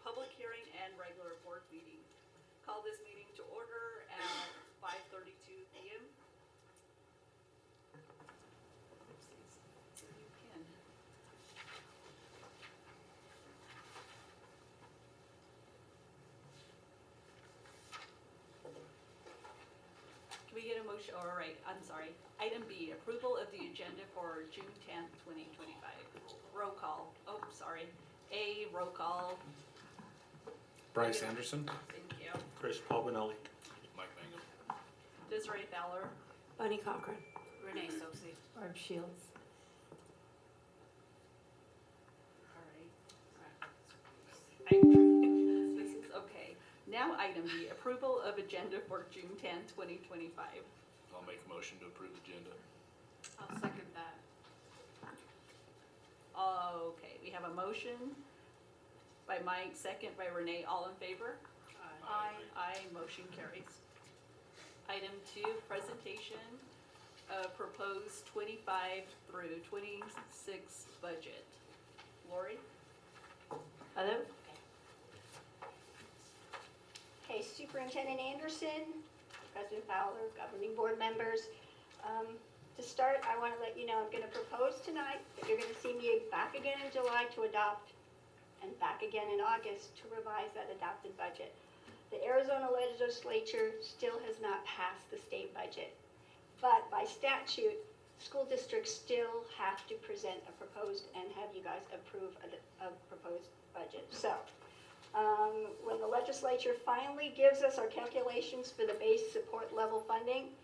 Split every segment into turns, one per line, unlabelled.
public hearing and regular board meeting. Call this meeting to order at 5:32 p.m. Can we get a motion? All right, I'm sorry. Item B, approval of the agenda for June 10th, 2025. Roll call. Oh, sorry. A, roll call.
Bryce Anderson.
Thank you.
Chris Pabanelli.
Mike Mangum.
Desiree Fowler.
Bunny Cochran.
Renee Sosi.
Barb Shields.
All right. This is okay. Now item B, approval of agenda for June 10th, 2025.
I'll make a motion to approve agenda.
I'll second that. Okay, we have a motion by Mike, second by Renee, all in favor?
Aye.
Aye, motion carries. Item 2, presentation of proposed 25 through 26 budget. Lori?
Hello?
Okay, Superintendent Anderson, President Fowler, governing board members. To start, I want to let you know I'm going to propose tonight that you're going to see me back again in July to adopt and back again in August to revise that adopted budget. The Arizona legislature still has not passed the state budget, but by statute, school districts still have to present a proposed and have you guys approve a proposed budget. So when the legislature finally gives us our calculations for the base support level funding,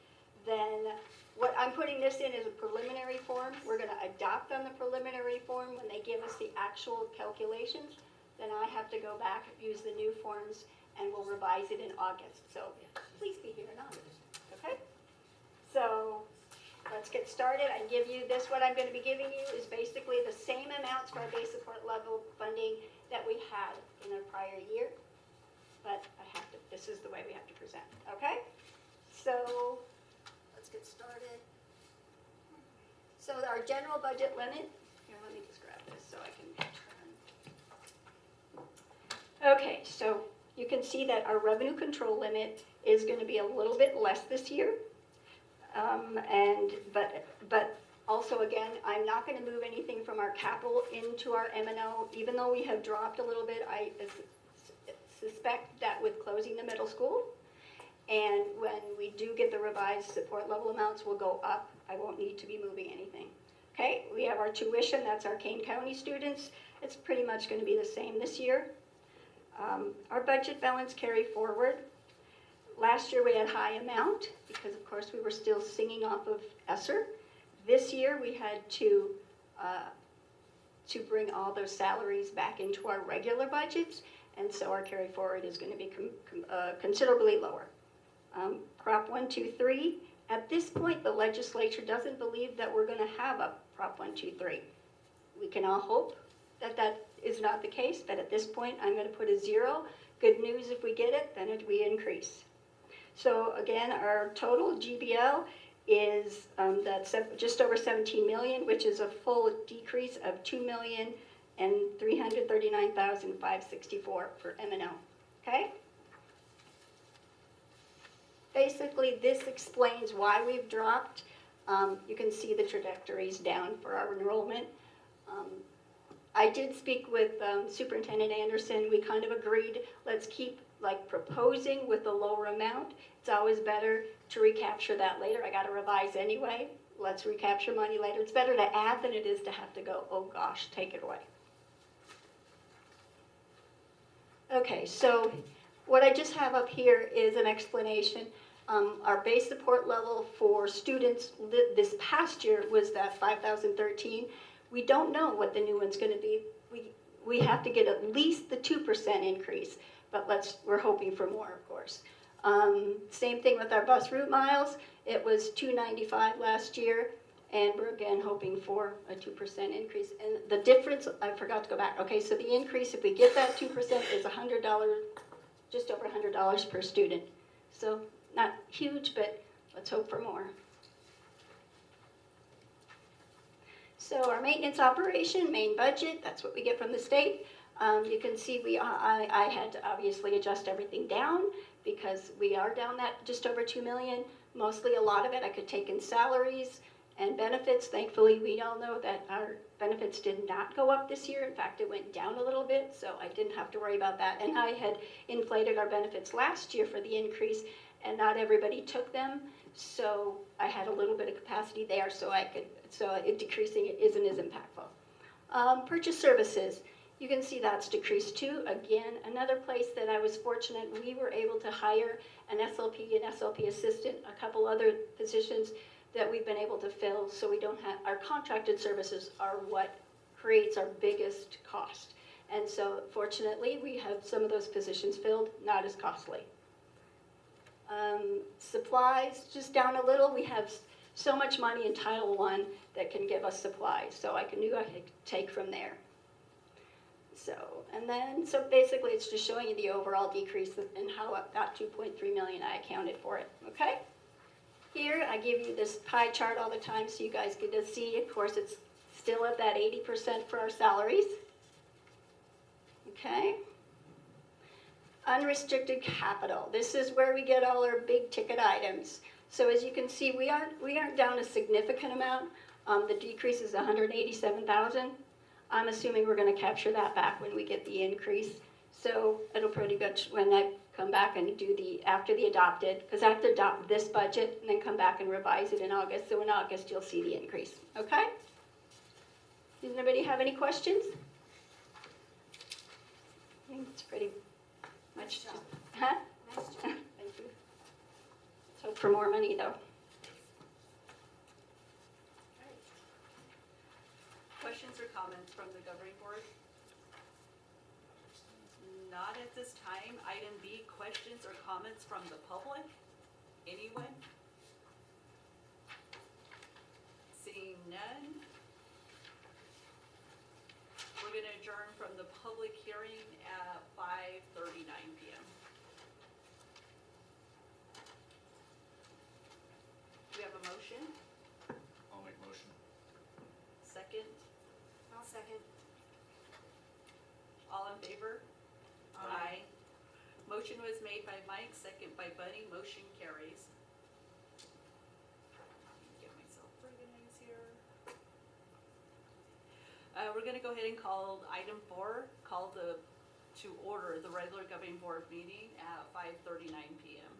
then what I'm putting this in is a preliminary form. We're going to adopt on the preliminary form. When they give us the actual calculations, then I have to go back, use the new forms, and we'll revise it in August. So please be here in August, okay? So let's get started. I give you this. What I'm going to be giving you is basically the same amounts for our base support level funding that we had in a prior year, but this is the way we have to present, okay? So let's get started. So our general budget limit, here, let me just grab this so I can turn. Okay, so you can see that our revenue control limit is going to be a little bit less this year. But also, again, I'm not going to move anything from our capital into our M&O. Even though we have dropped a little bit, I suspect that with closing the middle school, and when we do get the revised support level amounts will go up, I won't need to be moving anything. Okay, we have our tuition, that's our Kane County students. It's pretty much going to be the same this year. Our budget balance carry forward. Last year we had high amount because of course we were still singing off of ESSER. This year we had to bring all those salaries back into our regular budgets, and so our carry forward is going to be considerably lower. Prop 123, at this point the legislature doesn't believe that we're going to have a Prop 123. We can all hope that that is not the case, but at this point I'm going to put a 0. Good news, if we get it, then we increase. So again, our total GBL is just over 17 million, which is a full decrease of 2,339,564 for M&O. Okay? Basically, this explains why we've dropped. You can see the trajectories down for our enrollment. I did speak with Superintendent Anderson. We kind of agreed, let's keep proposing with the lower amount. It's always better to recapture that later. I got to revise anyway. Let's recapture money later. It's better to add than it is to have to go, oh gosh, take it away. Okay, so what I just have up here is an explanation. Our base support level for students this past year was that 5,013. We don't know what the new one's going to be. We have to get at least the 2% increase, but we're hoping for more, of course. Same thing with our bus route miles. It was 295 last year, and we're again hoping for a 2% increase. And the difference, I forgot to go back. Okay, so the increase, if we get that 2%, is $100, just over $100 per student. So not huge, but let's hope for more. So our maintenance operation, main budget, that's what we get from the state. You can see I had to obviously adjust everything down because we are down that just over 2 million. Mostly a lot of it I could take in salaries and benefits. Thankfully, we all know that our benefits did not go up this year. In fact, it went down a little bit, so I didn't have to worry about that. And I had inflated our benefits last year for the increase, and not everybody took them. So I had a little bit of capacity there, so decreasing it isn't as impactful. Purchase services. You can see that's decreased too. Again, another place that I was fortunate, we were able to hire an SLP assistant, a couple other positions that we've been able to fill, so we don't have, our contracted services are what creates our biggest cost. And so fortunately, we have some of those positions filled, not as costly. Supplies, just down a little. We have so much money in Title I that can give us supplies, so I knew I could take from there. So basically it's just showing you the overall decrease and how that 2.3 million I accounted for it, okay? Here, I give you this pie chart all the time so you guys get to see. Of course, it's still at that 80% for our salaries, okay? Unrestricted capital. This is where we get all our big ticket items. So as you can see, we aren't down a significant amount. The decrease is 187,000. I'm assuming we're going to capture that back when we get the increase. So it'll pretty much, when I come back and do after the adopted, because I have to adopt this budget and then come back and revise it in August. So in August, you'll see the increase, okay? Does anybody have any questions? I think it's pretty much just, huh?
Nice job.
Thank you. Let's hope for more money though.
Questions or comments from the governing board? Not at this time. Item B, questions or comments from the public? Anyone? Seeing none. We're going to adjourn from the public hearing at 5:39 p.m. Do we have a motion?
I'll make motion.
Second?
I'll second.
All in favor? Aye. Motion was made by Mike, second by Bunny, motion carries. Get myself organized here. We're gonna go ahead and call item 4, to order the regular governing board meeting at 5:39 p.m.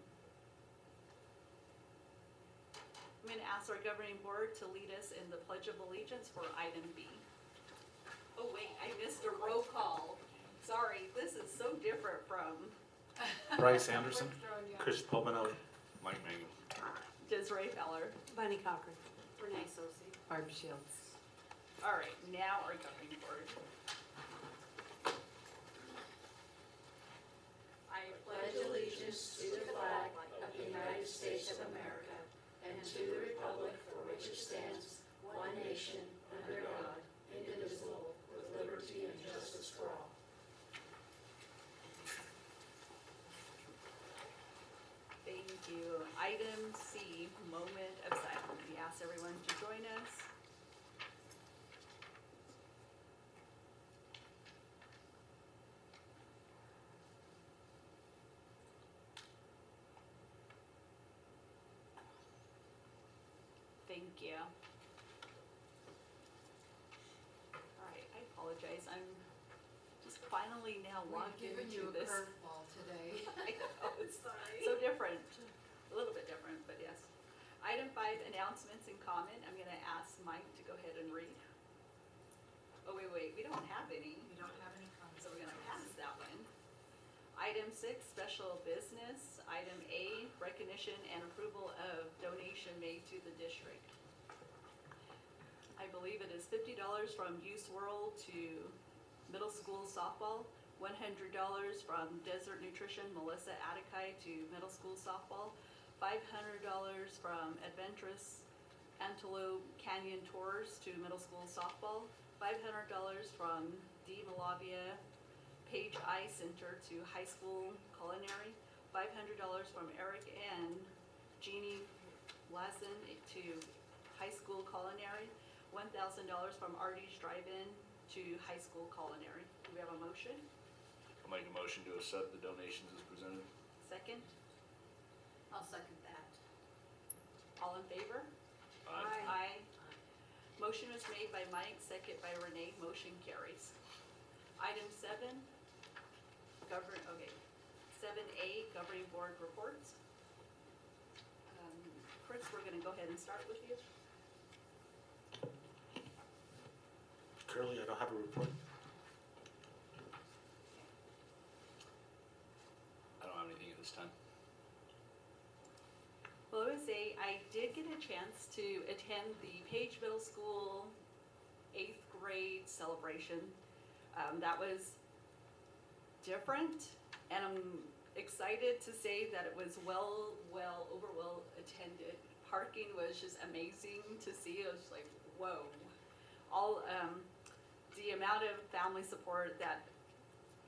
I'm gonna ask our governing board to lead us in the Pledge of Allegiance for item B. Oh wait, I missed a roll call. Sorry, this is so different from
Bryce Anderson.
Throwing you out.
Chris Pomanelli. Mike Mangum.
Desiree Feller.
Bunny Cochran.
Renee Sosi.
Barb Shields.
All right, now our governing board. I
pledge allegiance to the flag of the United States of America and to the republic for which it stands, one nation, under God, indivisible, with liberty and justice for all.
Thank you. Item C, moment of silence. We ask everyone to join us. Thank you. All right, I apologize. I'm just finally now logged
We've given
into
you a
this.
curveball today.
I know, it's so different, a little bit different, but yes. Item 5, announcements and comment. I'm gonna ask Mike to go ahead and read. Oh, wait, we don't have any,
We don't have any comments.
so we're gonna pass that one. Item 6, special business. Item A, recognition and approval of donation made to the district. I believe it is $50 from Youth World to middle school softball, $100 from Desert Nutrition Melissa Atakai to middle school softball, $500 from Adventurous Antelope Canyon Tours to middle school softball, $500 from D. Malavia Page Eye Center to high school culinary, $500 from Eric and Jeannie Lassen to high school culinary, $1,000 from Artie's Drive-In to high school culinary. Do we have a motion?
I'll make a motion to accept the donations as presented.
Second?
I'll second that.
All in favor? Aye. Motion was made by Mike, second by Renee, motion carries. Item 7, 7A, governing board reports. Chris, we're gonna go ahead and start with you.
Currently, I don't have a report.
I don't have anything at this time.
Well, I would say I did get a chance to attend the Page Middle School 8th grade celebration. That was different, and I'm excited to say that it was well attended. Parking was just amazing to see. It was like, whoa. All, the amount of family support that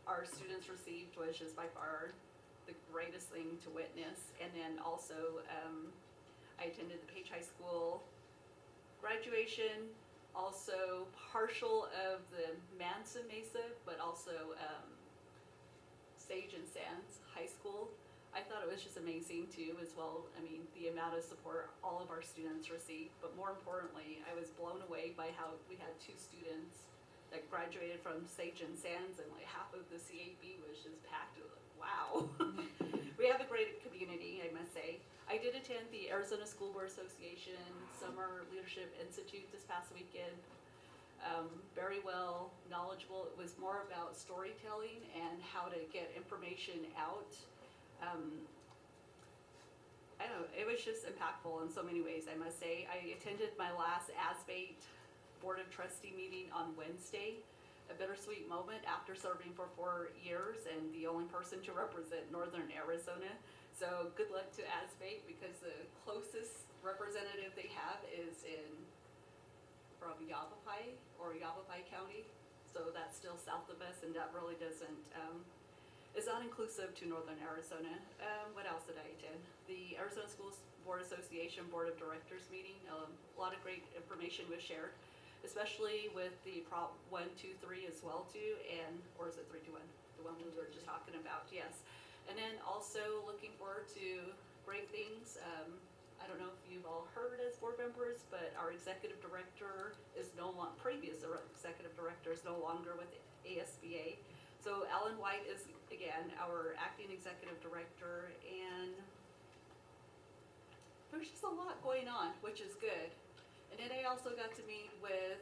our students received was just by far the greatest thing to witness. And then also, I attended the Page High School graduation, also partial of the Manson Mesa, but also Sage and Sands High School. I thought it was just amazing too as well. I mean, the amount of support all of our students received, but more importantly, I was blown away by how we had 2 students that graduated from Sage and Sands, and like half of the CAB was just packed. It was like, wow. We have a great community, I must say. I did attend the Arizona School Board Association Summer Leadership Institute this past weekend. Very well knowledgeable. It was more about storytelling and how to get information out. I don't know, it was just impactful in so many ways, I must say. I attended my last ASBATE Board of Trustee meeting on Wednesday. A bittersweet moment after serving for 4 years and the only person to represent Northern Arizona. So good luck to ASBATE, because the closest representative they have is from Yavapai County. So that's still south of us, and that really doesn't, is not inclusive to Northern Arizona. What else did I attend? The Arizona Schools Board Association Board of Directors meeting. A lot of great information was shared, especially with the Prop 1, 2, 3 as well too, or is it 3, 2, 1? The one we were just talking about, yes. And then also looking forward to great things. I don't know if you've all heard as board members, but our executive director is previous executive director is no longer with ASBA. So Alan White is, again, our acting executive director, and there's just a lot going on, which is good. And then I also got to meet with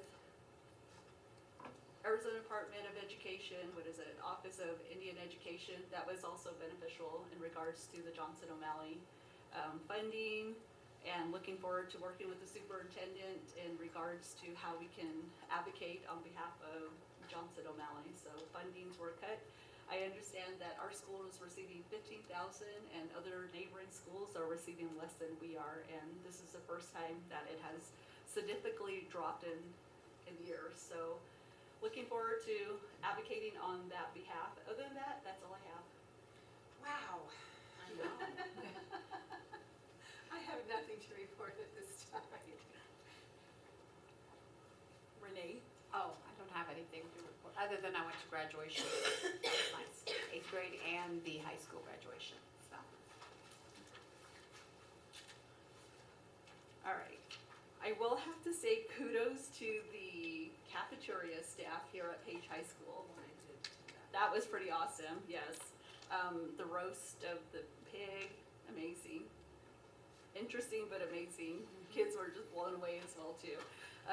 Arizona Department of Education, Office of Indian Education. That was also beneficial in regards to the Johnson O'Malley funding, and looking forward to working with the superintendent in regards to how we can advocate on behalf of Johnson O'Malley. So fundings were cut. I understand that our school is receiving $15,000 and other neighboring schools are receiving less than we are, and this is the first time that it has significantly dropped in years. So looking forward to advocating on that behalf. Other than that, that's all I have.
Wow.
I know.
I have nothing to report at this time.
Renee?
Oh, I don't have anything to report, other than I went to graduation. That was nice. 8th grade and the high school graduation, so.
All right. I will have to say kudos to the cafeteria staff here at Page High School. That was pretty awesome, yes. The roast of the pig, amazing. Interesting, but amazing. Kids were just blown away as well too.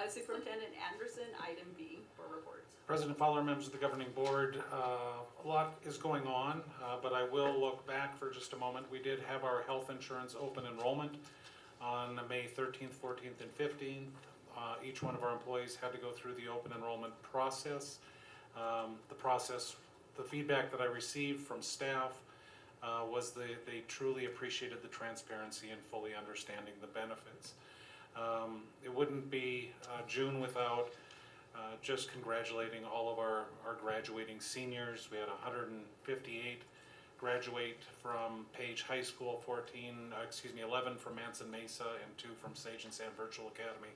Superintendent Anderson, item B for reports.
President Fowler, members of the governing board, a lot is going on, but I will look back for just a moment. We did have our health insurance open enrollment on May 13th, 14th, and 15th. Each one of our employees had to go through the open enrollment process. The feedback that I received from staff was they truly appreciated the transparency and fully understanding the benefits. It wouldn't be June without just congratulating all of our graduating seniors. We had 158 graduate from Page High School, 11 from Manson Mesa, and 2 from Sage and Sand Virtual Academy.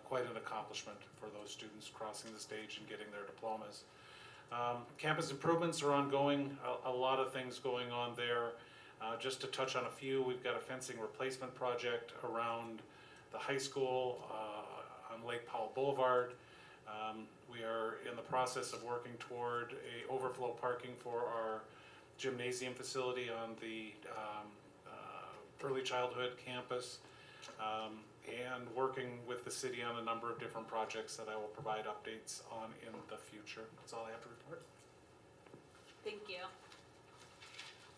quite an accomplishment for those students crossing the stage and getting their diplomas. Campus improvements are ongoing, a lot of things going on there. Just to touch on a few, we've got a fencing replacement project around the high school on Lake Powell Boulevard. We are in the process of working toward a overflow parking for our gymnasium facility on the early childhood campus, and working with the city on a number of different projects that I will provide updates on in the future. That's all I have to report.
Thank you.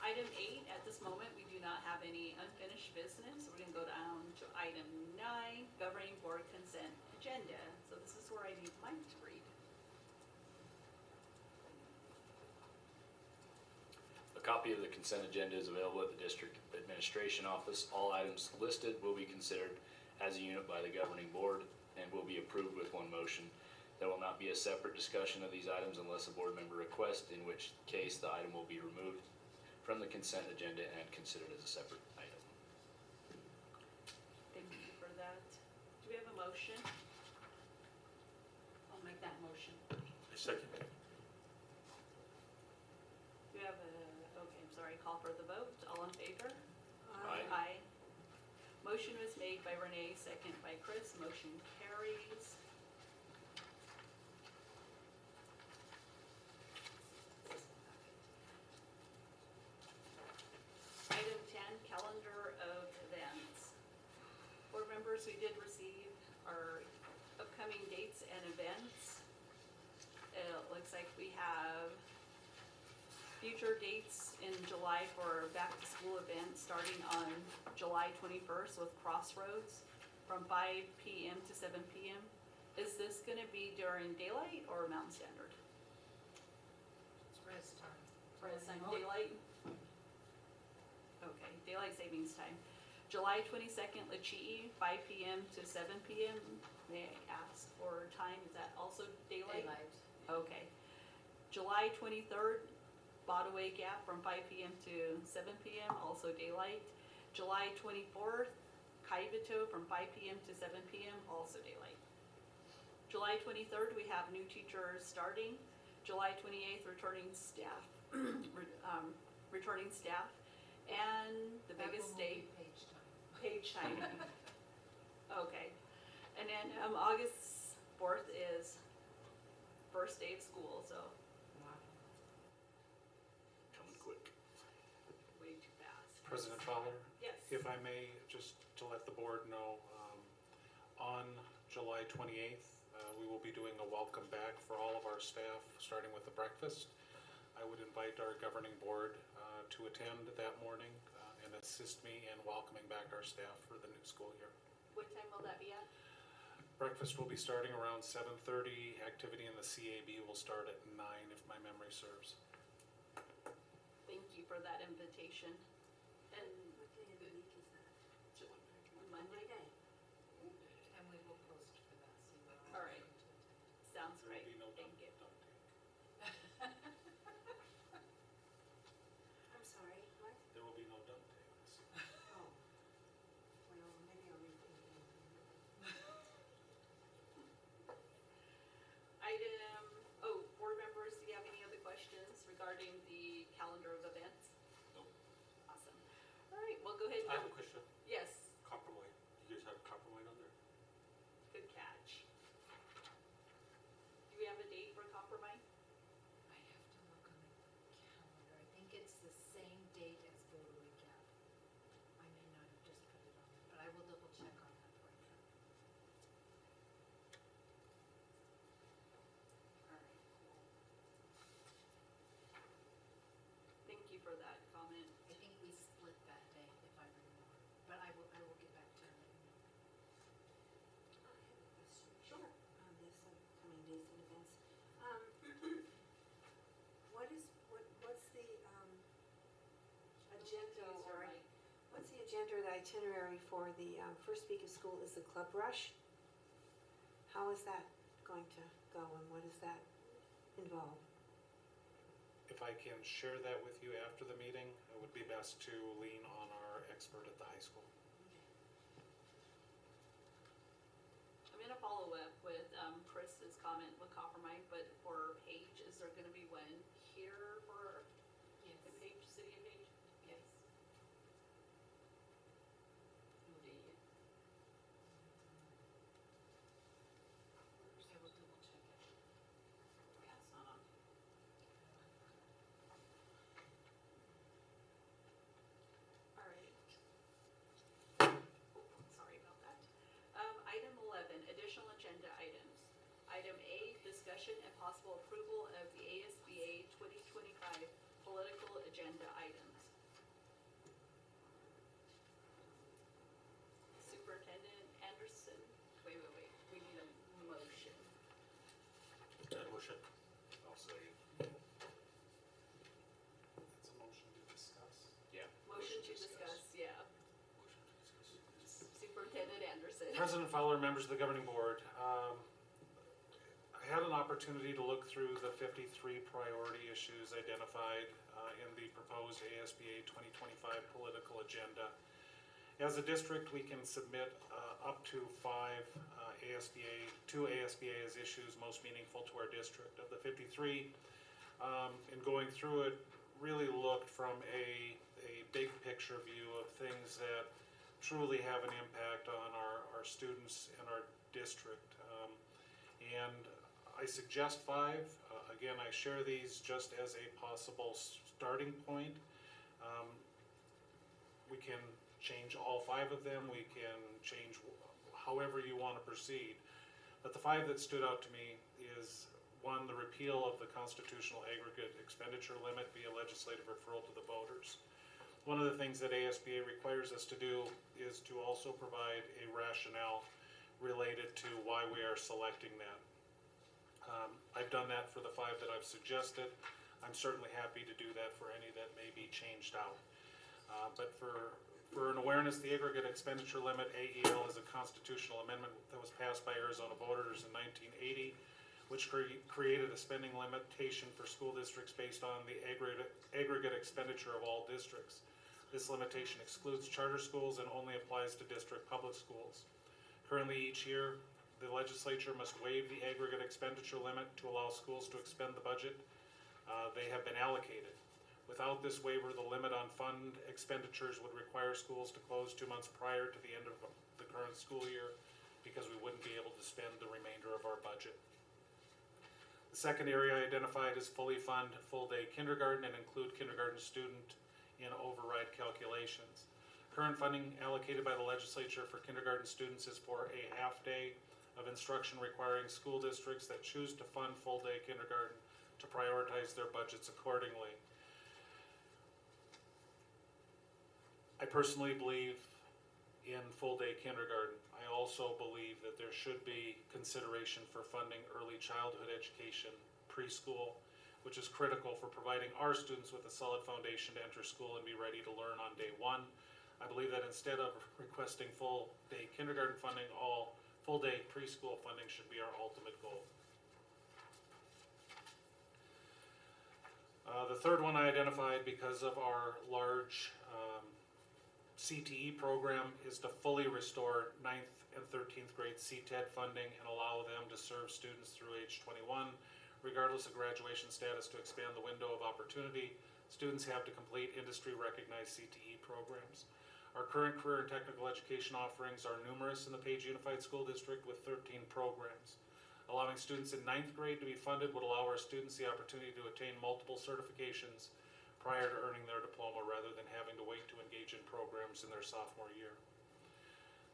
Item 8, at this moment, we do not have any unfinished business. We're gonna go down to item 9, governing board consent agenda. So this is where I need Mike to read.
A copy of the consent agenda is available at the district administration office. All items listed will be considered as a unit by the governing board and will be approved with one motion. There will not be a separate discussion of these items unless a board member requests, in which case the item will be removed from the consent agenda and considered as a separate item.
Thank you for that. Do we have a motion?
I'll make that motion.
Second.
Do we have a, okay, I'm sorry, call for the vote. All in favor?
Aye.
Aye. Motion was made by Renee, second by Chris. Motion carries. Item 10, calendar of events. Board members, we did receive our upcoming dates and events. It looks like we have future dates in July for back-to-school events starting on July 21st with Crossroads from 5 p.m. to 7 p.m. Is this gonna be during daylight or Mountain Standard?
It's rest time.
Daylight? Okay, daylight savings time. July 22nd, Lachee, 5 p.m. to 7 p.m. May I ask for time, is that also daylight? Okay. July 23rd, Botaway Gap from 5 p.m. to 7 p.m., also daylight. July 24th, Kaibito from 5 p.m. to 7 p.m., also daylight. July 23rd, we have new teachers starting. July 28th, returning staff, returning staff. And the biggest date, page time. Okay. And then August 4th is first day of school, so
Coming quick.
way too fast.
President Fowler?
Yes.
If I may, just to let the board know, on July 28th, we will be doing a welcome back for all of our staff, starting with the breakfast. I would invite our governing board to attend that morning and assist me in welcoming back our staff for the new school year.
What time will that be at?
Breakfast will be starting around 7:30. Activity in the CAB will start at 9 if my memory serves.
Thank you for that invitation. And
What day of the week is that?
Monday?
And we will post for that, so you will.
All right. Sounds
There will
great.
be no
Thank you.
dump tank.
I'm sorry, what?
There will be no dump tank this year.
Oh. Well, maybe I'll rethink it.
Item, oh, board members, do you have any other questions regarding the calendar of events?
Nope.
Awesome. All right, we'll go ahead
I have
and,
a question.
yes,
Copper white. You guys have copper white on there?
good catch. Do we have a date for Coppermine?
I have to look on the calendar. I think it's the same date as Botaway Gap. I may not have just put it on there, but I will double check on that for you.
All right, cool. Thank you for that comment.
I think we split that day, if I remember, but I will get back to you and let you know.
I have a question. Sure. On this upcoming dates and events. What's the, agenda
These are
or,
like-
what's the agenda or the itinerary for the, first week of school is the club rush? How is that going to go and what does that involve?
If I can share that with you after the meeting, it would be best to lean on our expert at the high school.
I'm comment with Coppermine, but for Page, is there gonna be one here for
Yes.
the Page, City of Page?
Yes. I will double check it. Yeah, it's not on.
All right. Sorry about that. Item 11, additional agenda items. Item A, discussion and possible approval of the ASBA 2025 political agenda items. Superintendent Anderson, wait, we need a motion.
Motion.
I'll second.
It's a motion to discuss.
Yeah.
Motion to discuss, yeah.
Motion to discuss.
Superintendent Anderson.
President Fowler, members of the governing board, I had an opportunity to look through the 53 priority issues identified in the proposed ASBA 2025 political agenda. As a district, we can submit up to 5 ASBA as issues most meaningful to our district. Of the 53, in going through it, really looked from a big picture view of things that truly have an impact on our students and our district. And I suggest 5. Again, I share these just as a possible starting point. We can change all 5 of them. We can change however you want to proceed. But the 5 that stood out to me is, 1, the repeal of the constitutional aggregate expenditure limit via legislative referral to the voters. One of the things that ASBA requires us to do is to also provide a rationale related to why we are selecting that. I've done that for the 5 that I've suggested. I'm certainly happy to do that for any that may be changed out. But for an awareness, the aggregate expenditure limit, AEL, is a constitutional amendment that was passed by Arizona voters in 1980, which created a spending limitation for school districts based on the aggregate expenditure of all districts. This limitation excludes charter schools and only applies to district public schools. Currently, each year, the legislature must waive the aggregate expenditure limit to allow schools to expend the budget they have been allocated. Without this waiver, the limit on fund expenditures would require schools to close 2 months prior to the end of the current school year, because we wouldn't be able to spend the remainder of our budget. The second area I identified is fully fund full-day kindergarten and include kindergarten student in override calculations. Current funding allocated by the legislature for kindergarten students is for a half-day of instruction, requiring school districts that choose to fund full-day kindergarten to prioritize their budgets accordingly. I personally believe in full-day kindergarten. I also believe that there should be consideration for funding early childhood education, preschool, which is critical for providing our students with a solid foundation to enter school and be ready to learn on day 1. I believe that instead of requesting full-day kindergarten funding, all full-day preschool funding should be our ultimate goal. The third one I identified, because of our large CTE program, is to fully restore 9th and 13th grade CTED funding and allow them to serve students through age 21, regardless of graduation status, to expand the window of opportunity. Students have to complete industry-recognized CTE programs. Our current career and technical education offerings are numerous in the Page Unified School District, with 13 programs. Allowing students in 9th grade to be funded would allow our students the opportunity to attain multiple certifications prior to earning their diploma, rather than having to wait to engage in programs in their sophomore year.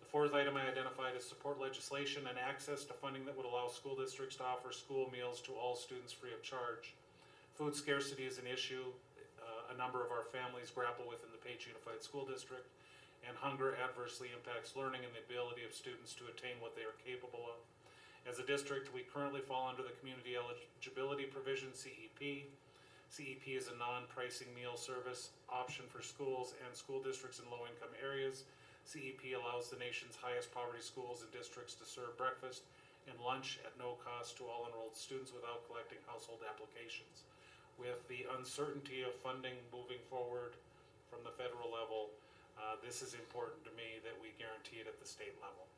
The fourth item I identified is support legislation and access to funding that would allow school districts to offer school meals to all students free of charge. Food scarcity is an issue a number of our families grapple with in the Page Unified School District, and hunger adversely impacts learning and the ability of students to attain what they are capable of. As a district, we currently fall under the Community Eligibility Provision, CEP. CEP is a non-pricing meal service option for schools and school districts in low-income areas. CEP allows the nation's highest poverty schools and districts to serve breakfast and lunch at no cost to all enrolled students without collecting household applications. With the uncertainty of funding moving forward from the federal level, this is important to me that we guarantee it at the state level.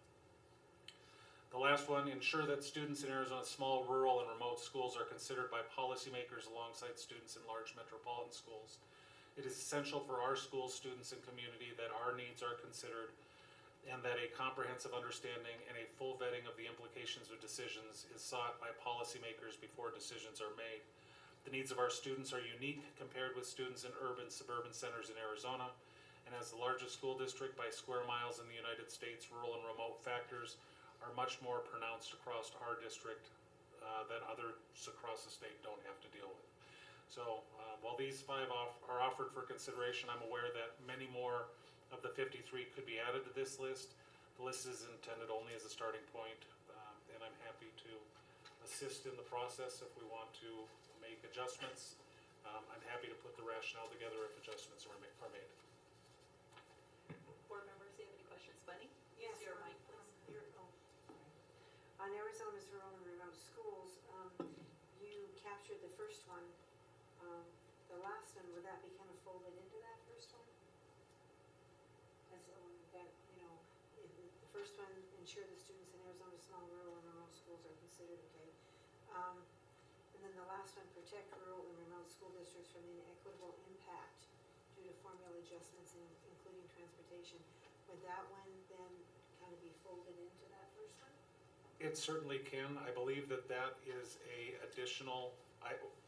The last one, ensure that students in Arizona's small, rural, and remote schools are considered by policymakers alongside students in large metropolitan schools. It is essential for our schools, students, and community that our needs are considered and that a comprehensive understanding and a full vetting of the implications of decisions is sought by policymakers before decisions are made. The needs of our students are unique compared with students in urban, suburban centers in Arizona, and as the largest school district by square miles in the United States, rural and remote factors are much more pronounced across our district that others across the state don't have to deal with. So while these 5 are offered for consideration, I'm aware that many more of the 53 could be added to this list. The list is intended only as a starting point, and I'm happy to assist in the process if we want to make adjustments. I'm happy to put the rationale together if adjustments are made.
Board members, do you have any questions? Bunny?
Yes,
Use your mic, please.
On Arizona's rural and remote schools, you captured the first one. The last one, would that be kind of folded into that first one? As that, if the first one, ensure the students in Arizona's small, rural, and remote schools are considered, okay. And then the last one, protect rural and remote school districts from inequitable impact due to formula adjustments, including transportation. Would that one then kind of be folded into that first one?
It certainly can. I believe that is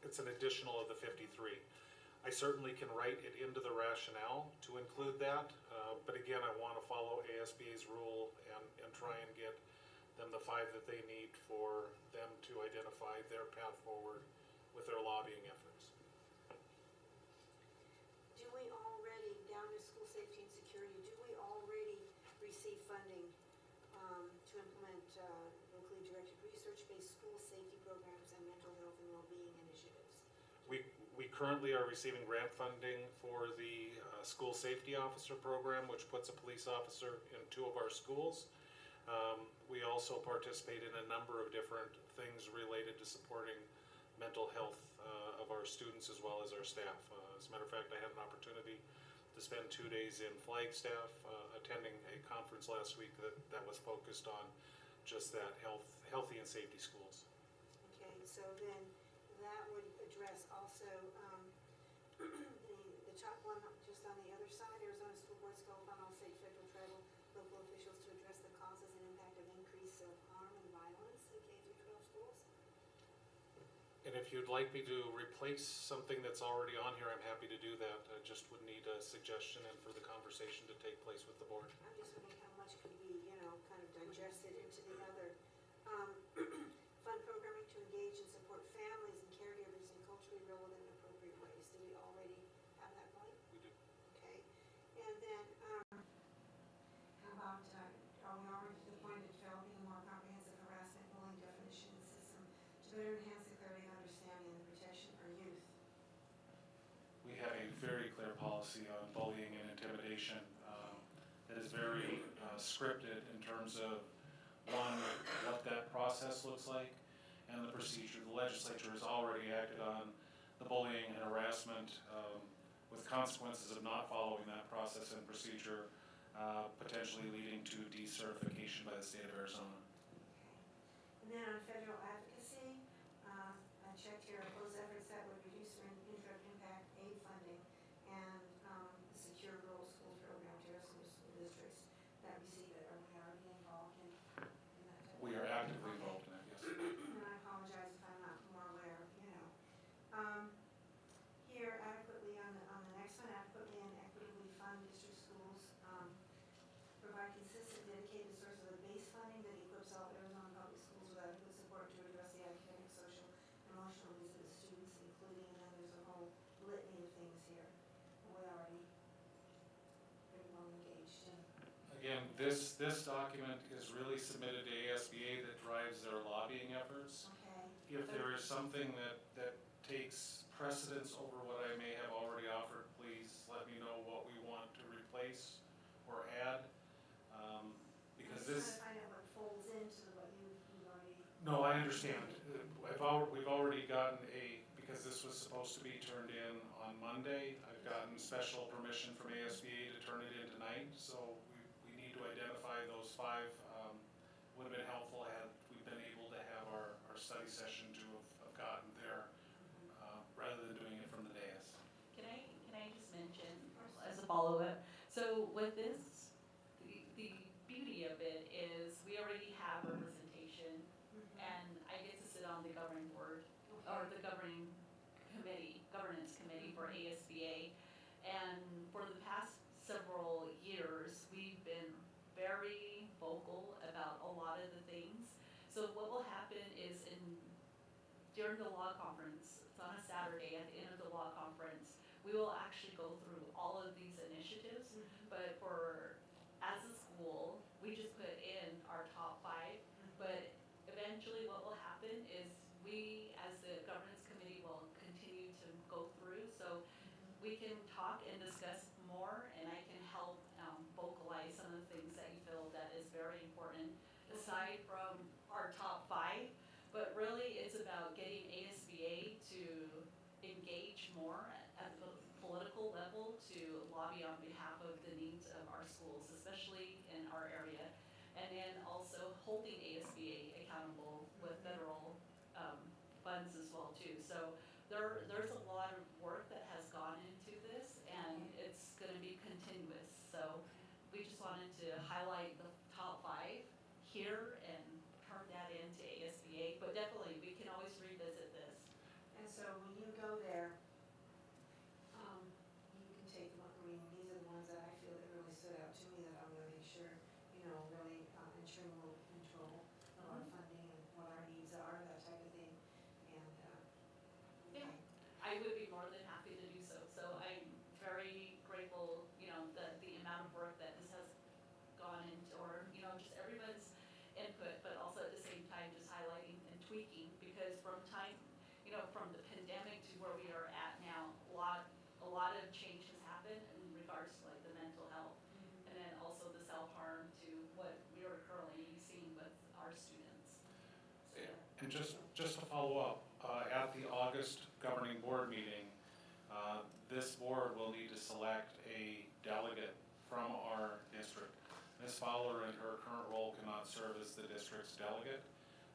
it's an additional of the 53. I certainly can write it into the rationale to include that, but again, I want to follow ASBA's rule and try and get them the 5 that they need for them to identify their path forward with their lobbying efforts.
Do we already, down to school safety and security, do we already receive funding to implement locally directed research-based school safety programs and mental health and well-being initiatives?
We currently are receiving grant funding for the school safety officer program, which puts a police officer in 2 of our schools. We also participate in a number of different things related to supporting mental health of our students as well as our staff. As a matter of fact, I had an opportunity to spend 2 days in Flagstaff attending a conference last week that was focused on just that, healthy and safety schools.
Okay, so then that would address also the top one just on the other side. Arizona School Board's call upon all state, federal, tribal, local officials to address the causes and impact of increase of harm and violence in K-12 schools.
And if you'd like me to replace something that's already on here, I'm happy to do that. I just would need a suggestion and for the conversation to take place with the board.
I'm just wondering how much could be, kind of digested into the other. Fund programming to engage and support families and caregivers in culturally relevant and appropriate ways. Do we already have that point?
We do.
Okay. And then, how about, are we already to the point of developing a more comprehensive harassment bullying definition system to better enhance the clarity and understanding and the protection for youth?
We have a very clear policy on bullying and intimidation that is very scripted in terms of, one, what that process looks like and the procedure. The legislature has already acted on the bullying and harassment with consequences of not following that process and procedure, potentially leading to decertification by the state of Arizona.
Okay. And then on federal advocacy, I checked here, those efforts that would reduce indirect impact aid funding and the secure rural schools program to Arizona school districts that receive it. Are we already involved in that type of?
We are actively involved in that, yes.
And I apologize if I'm not more aware, Here adequately on the next one, adequately and equitably fund district schools, provide consistent dedicated sources of base funding that equips all Arizona public schools with adequate support to address the academic, social, emotional needs of the students, including, and then there's a whole litany of things here. We already pretty well engaged in.
Again, this document is really submitted to ASBA that drives their lobbying efforts.
Okay.
If there is something that takes precedence over what I may have already offered, please let me know what we want to replace or add. Because this.
I'm trying to find out what folds into what you've already.
No, I understand. We've already gotten because this was supposed to be turned in on Monday, I've gotten special permission from ASBA to turn it in tonight, so we need to identify those 5 would have been helpful had we been able to have our study session to have gotten there, rather than doing it from the dais.
Can I just mention as a follow-up, so with this, the beauty of it is we already have representation and I get to sit on the governing board, or the governance committee for ASBA. And for the past several years, we've been very vocal about a lot of the things. So what will happen is during the law conference, it's on a Saturday at the end of the law conference, we will actually go through all of these initiatives. But as a school, we just put in our top 5, but eventually what will happen is we, as the governance committee, will continue to go through, so we can talk and discuss more, and I can help vocalize some of the things that you feel that is very important, aside from our top 5, but really it's about getting ASBA to engage more at the political level to lobby on behalf of the needs of our schools, especially in our area. And then also holding ASBA accountable with federal funds as well too. So there's a lot of work that has gone into this, and it's going to be continuous. So we just wanted to highlight the top 5 here and turn that into ASBA, but definitely we can always revisit this.
And so when you go there, you can take them, I mean, these are the ones that I feel that really stood out to me that I'm gonna make sure, really ensuring we'll control our funding and what our needs are, that type of thing. And,
Yeah. I would be more than happy to do so. So I'm very grateful, that the amount of work that this has gone into, or, just everyone's input, but also at the same time just highlighting and tweaking, because from from the pandemic to where we are at now, a lot of change has happened in regards to like the mental health, and then also the self-harm to what we are currently seeing with our students. So,
And just to follow up, at the August governing board meeting, this board will need to select a delegate from our district. Ms. Fowler, in her current role, cannot serve as the district's delegate,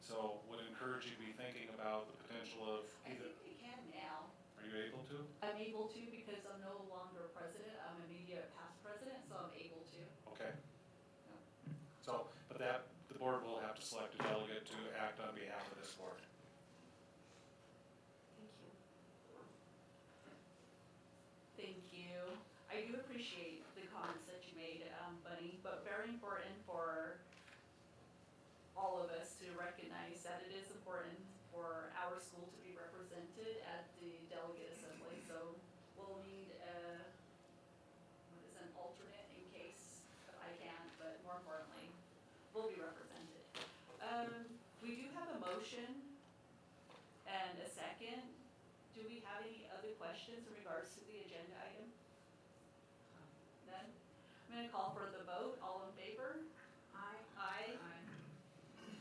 so would encourage you to be thinking about the potential of
I
either.
think we can now.
Are you able to?
I'm able to because I'm no longer president. I'm immediate past president, so I'm able to.
Okay. So, but the board will have to select a delegate to act on behalf of this board.
Thank you.
Thank you. I do appreciate the comments that you made, Bunny, but very important for all of us to recognize that it is important for our school to be represented at the delegate assembly. So we'll need an alternate in case I can't, but more importantly, we'll be represented. We do have a motion and a second. Do we have any other questions in regards to the agenda item? None? I'm gonna call for the vote. All in favor?
Aye.
Aye.
Do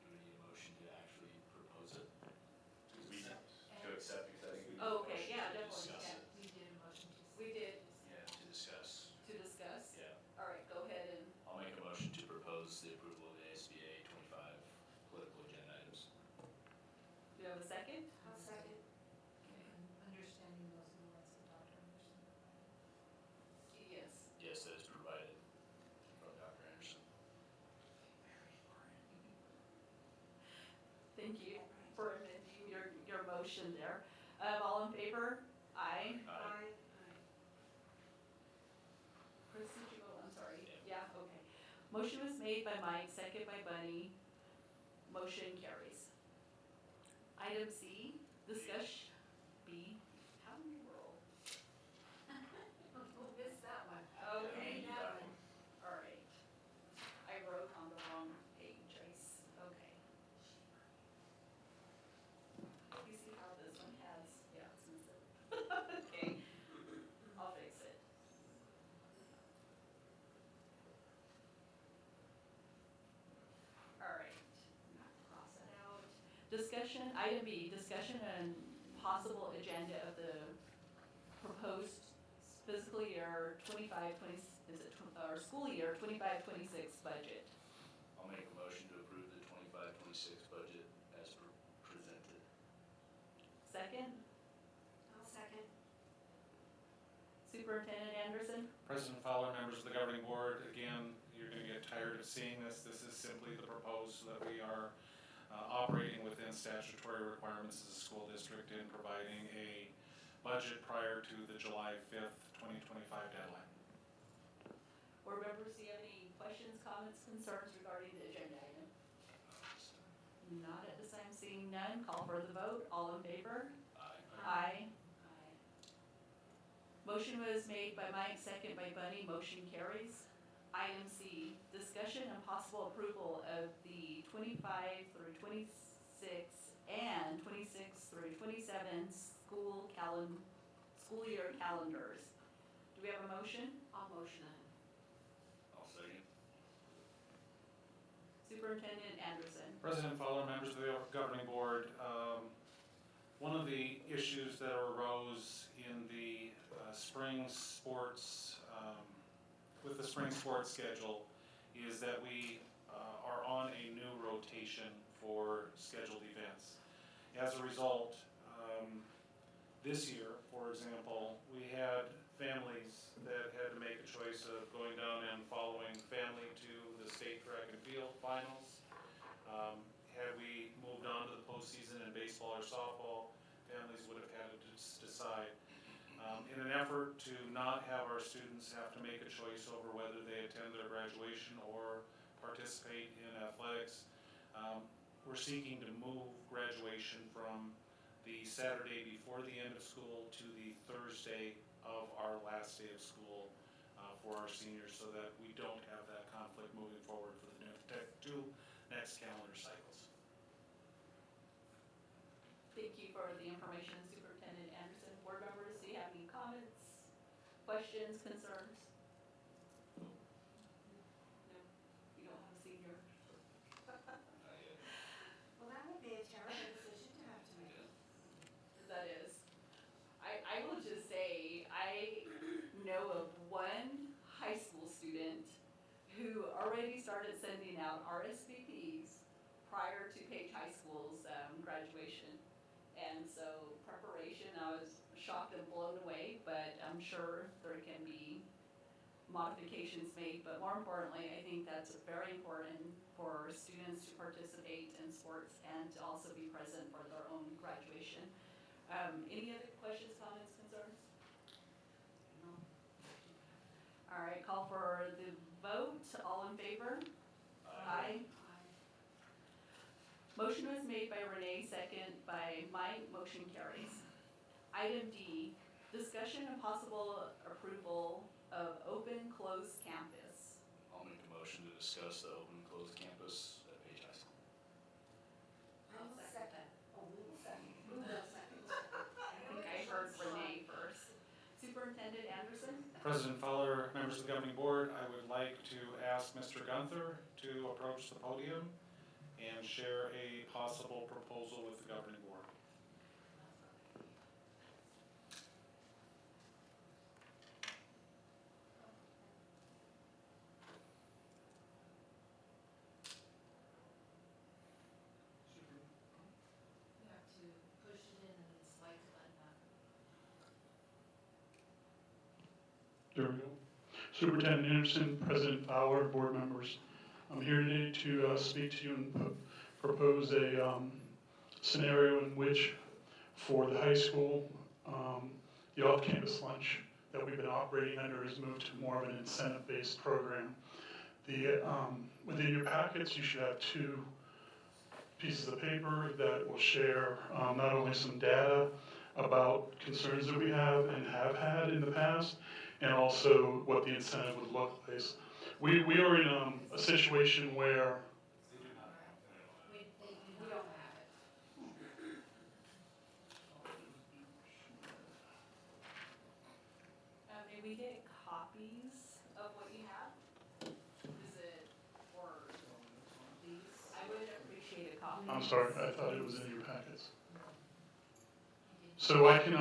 we need a motion to actually propose it? To accept, because I think we need a
Oh, okay,
motion
yeah,
to
definitely,
discuss
yeah.
it.
We did a motion to.
We did
Yeah, to discuss,
to discuss?
yeah.
All right, go ahead and,
I'll make a motion to propose the approval of the ASBA 25 political agenda items.
do you have a second?
I'll second.
Understanding those in the words of Dr. Anderson.
Yes.
Yes, that is provided from Dr. Anderson.
Thank you for amending your motion there. All in favor? Aye.
Aye.
Chris, did you vote? I'm sorry. Yeah, okay. Motion was made by Mike, second by Bunny. Motion carries. Item C, discuss, B, how do we roll?
We'll miss that one.
Okay.
Yeah, that one.
All right. I wrote on the wrong page, okay. You see how this one has, yeah, it's missing. Okay, I'll fix it. All right, cross that out. Discussion, item B, discussion and possible agenda of the proposed fiscal year 25-26 budget.
I'll make a motion to approve the 25-26 budget as presented.
Second,
I'll second.
Superintendent Anderson?
President Fowler, members of the governing board, again, you're going to get tired of seeing this. This is simply the proposed so that we are operating within statutory requirements as a school district in providing a budget prior to the July 5th, 2025 deadline.
Board members, do you have any questions, comments, concerns regarding the agenda item? Not at this time, seeing none, call for the vote. All in favor?
Aye.
Aye. Motion was made by Mike, second by Bunny, motion carries. Item C, discussion and possible approval of the 25 through 26 and 26 through 27 school year calendars. Do we have a motion?
I'll motion it.
I'll second.
Superintendent Anderson?
President Fowler, members of the governing board, one of the issues that arose in the spring sports, with the spring sports schedule, is that we are on a new rotation for scheduled events. As a result, this year, for example, we had families that had to make a choice of going down and following family to the state track and field finals. Had we moved on to the postseason in baseball or softball, families would have had to decide. In an effort to not have our students have to make a choice over whether they attend their graduation or participate in athletics, we're seeking to move graduation from the Saturday before the end of school to the Thursday of our last day of school for our seniors, so that we don't have that conflict moving forward for the two next calendar cycles.
Thank you for the information, Superintendent Anderson. Board members, do you have any comments, questions, concerns? No? You don't have a senior?
Well, that would be a terrible decision to have to make.
That is. I will just say, I know of one high school student who already started sending out RSVPs prior to Page High School's graduation. And so preparation, I was shocked and blown away, but I'm sure there can be modifications made. But more importantly, I think that's very important for students to participate in sports and to also be present for their own graduation. Any other questions, comments, concerns? No. All right, call for the vote. All in favor? Aye. Motion was made by Renee, second by Mike, motion carries. Item D, discussion and possible approval of open closed campus.
I'll make a motion to discuss the open and closed campus at Page High School.
I'll second.
Oh, we will second.
Who will second?
I think I heard Renee first. Superintendent Anderson?
President Fowler, members of the governing board, I would like to ask Mr. Gunther to approach the podium and share a possible proposal with the governing board.
You have to push it in and then slide the button up.
There we go. Superintendent Anderson, President Fowler, board members. I'm here today to speak to you and propose a scenario in which for the high school, the off-campus lunch that we've been operating under has moved to more of an incentive-based program. Within your packets, you should have two pieces of paper that will share not only some data about concerns that we have and have had in the past, and also what the incentive would look like. We are in a situation where
We don't have it.
May we get copies of what you have? Is it for these? I would appreciate a copy.
I'm sorry, I thought it was in your packets. So I can,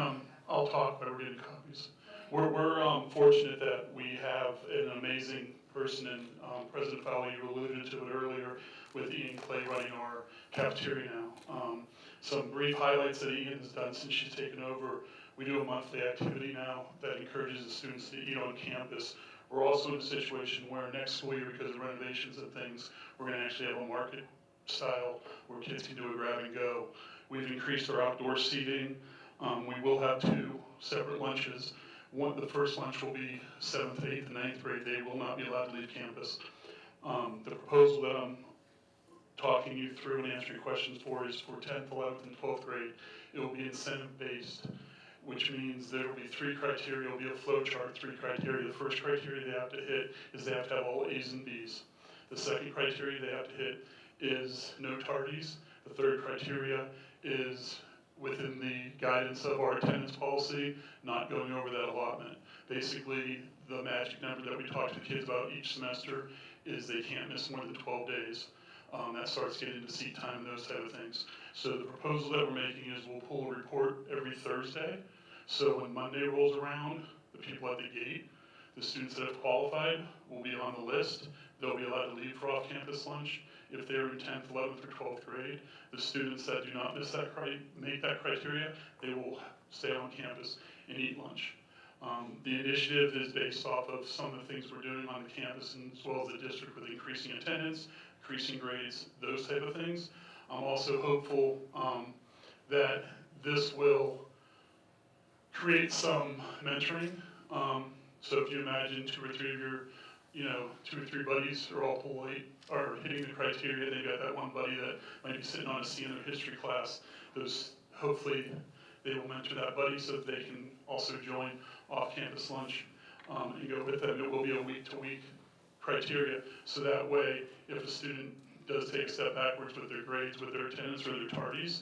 I'll talk, but we're getting copies. We're fortunate that we have an amazing person in President Fowler. You alluded to it earlier with Ian Clay running our cafeteria now. Some brief highlights that Ian has done since she's taken over. We do a monthly activity now that encourages the students to eat on campus. We're also in a situation where next school year, because of renovations and things, we're going to actually have a market style where kids can do a grab and go. We've increased our outdoor seating. We will have 2 separate lunches. The first lunch will be 7th, 8th, and 9th grade. They will not be allowed to leave campus. The proposal that I'm talking you through and answering questions for is for 10th, 11th, and 12th grade. It will be incentive-based, which means there will be 3 criteria. It will be a flow chart, 3 criteria. The first criteria they have to hit is they have to have all A's and B's. The second criteria they have to hit is no tardies. The third criteria is within the guidance of our attendance policy, not going over that allotment. Basically, the magic number that we talk to the kids about each semester is they can't miss more than 12 days. That starts getting into seat time and those type of things. So the proposal that we're making is we'll pull a report every Thursday. So when Monday rolls around, the people at the gate, the students that have qualified will be on the list. They'll be allowed to leave for off-campus lunch. If they're in 10th, 11th, or 12th grade, the students that do not make that criteria, they will stay on campus and eat lunch. The initiative is based off of some of the things we're doing on the campus and as well as the district with increasing attendance, increasing grades, those type of things. I'm also hopeful that this will create some mentoring. So if you imagine 2 or 3 of your 2 or 3 buddies are all are hitting the criteria. They've got that one buddy that might be sitting on a C in their history class. Hopefully they will mentor that buddy so that they can also join off-campus lunch and go with them. It will be a week-to-week criteria. So that way, if a student does take a step backwards with their grades, with their attendance, or their tardies,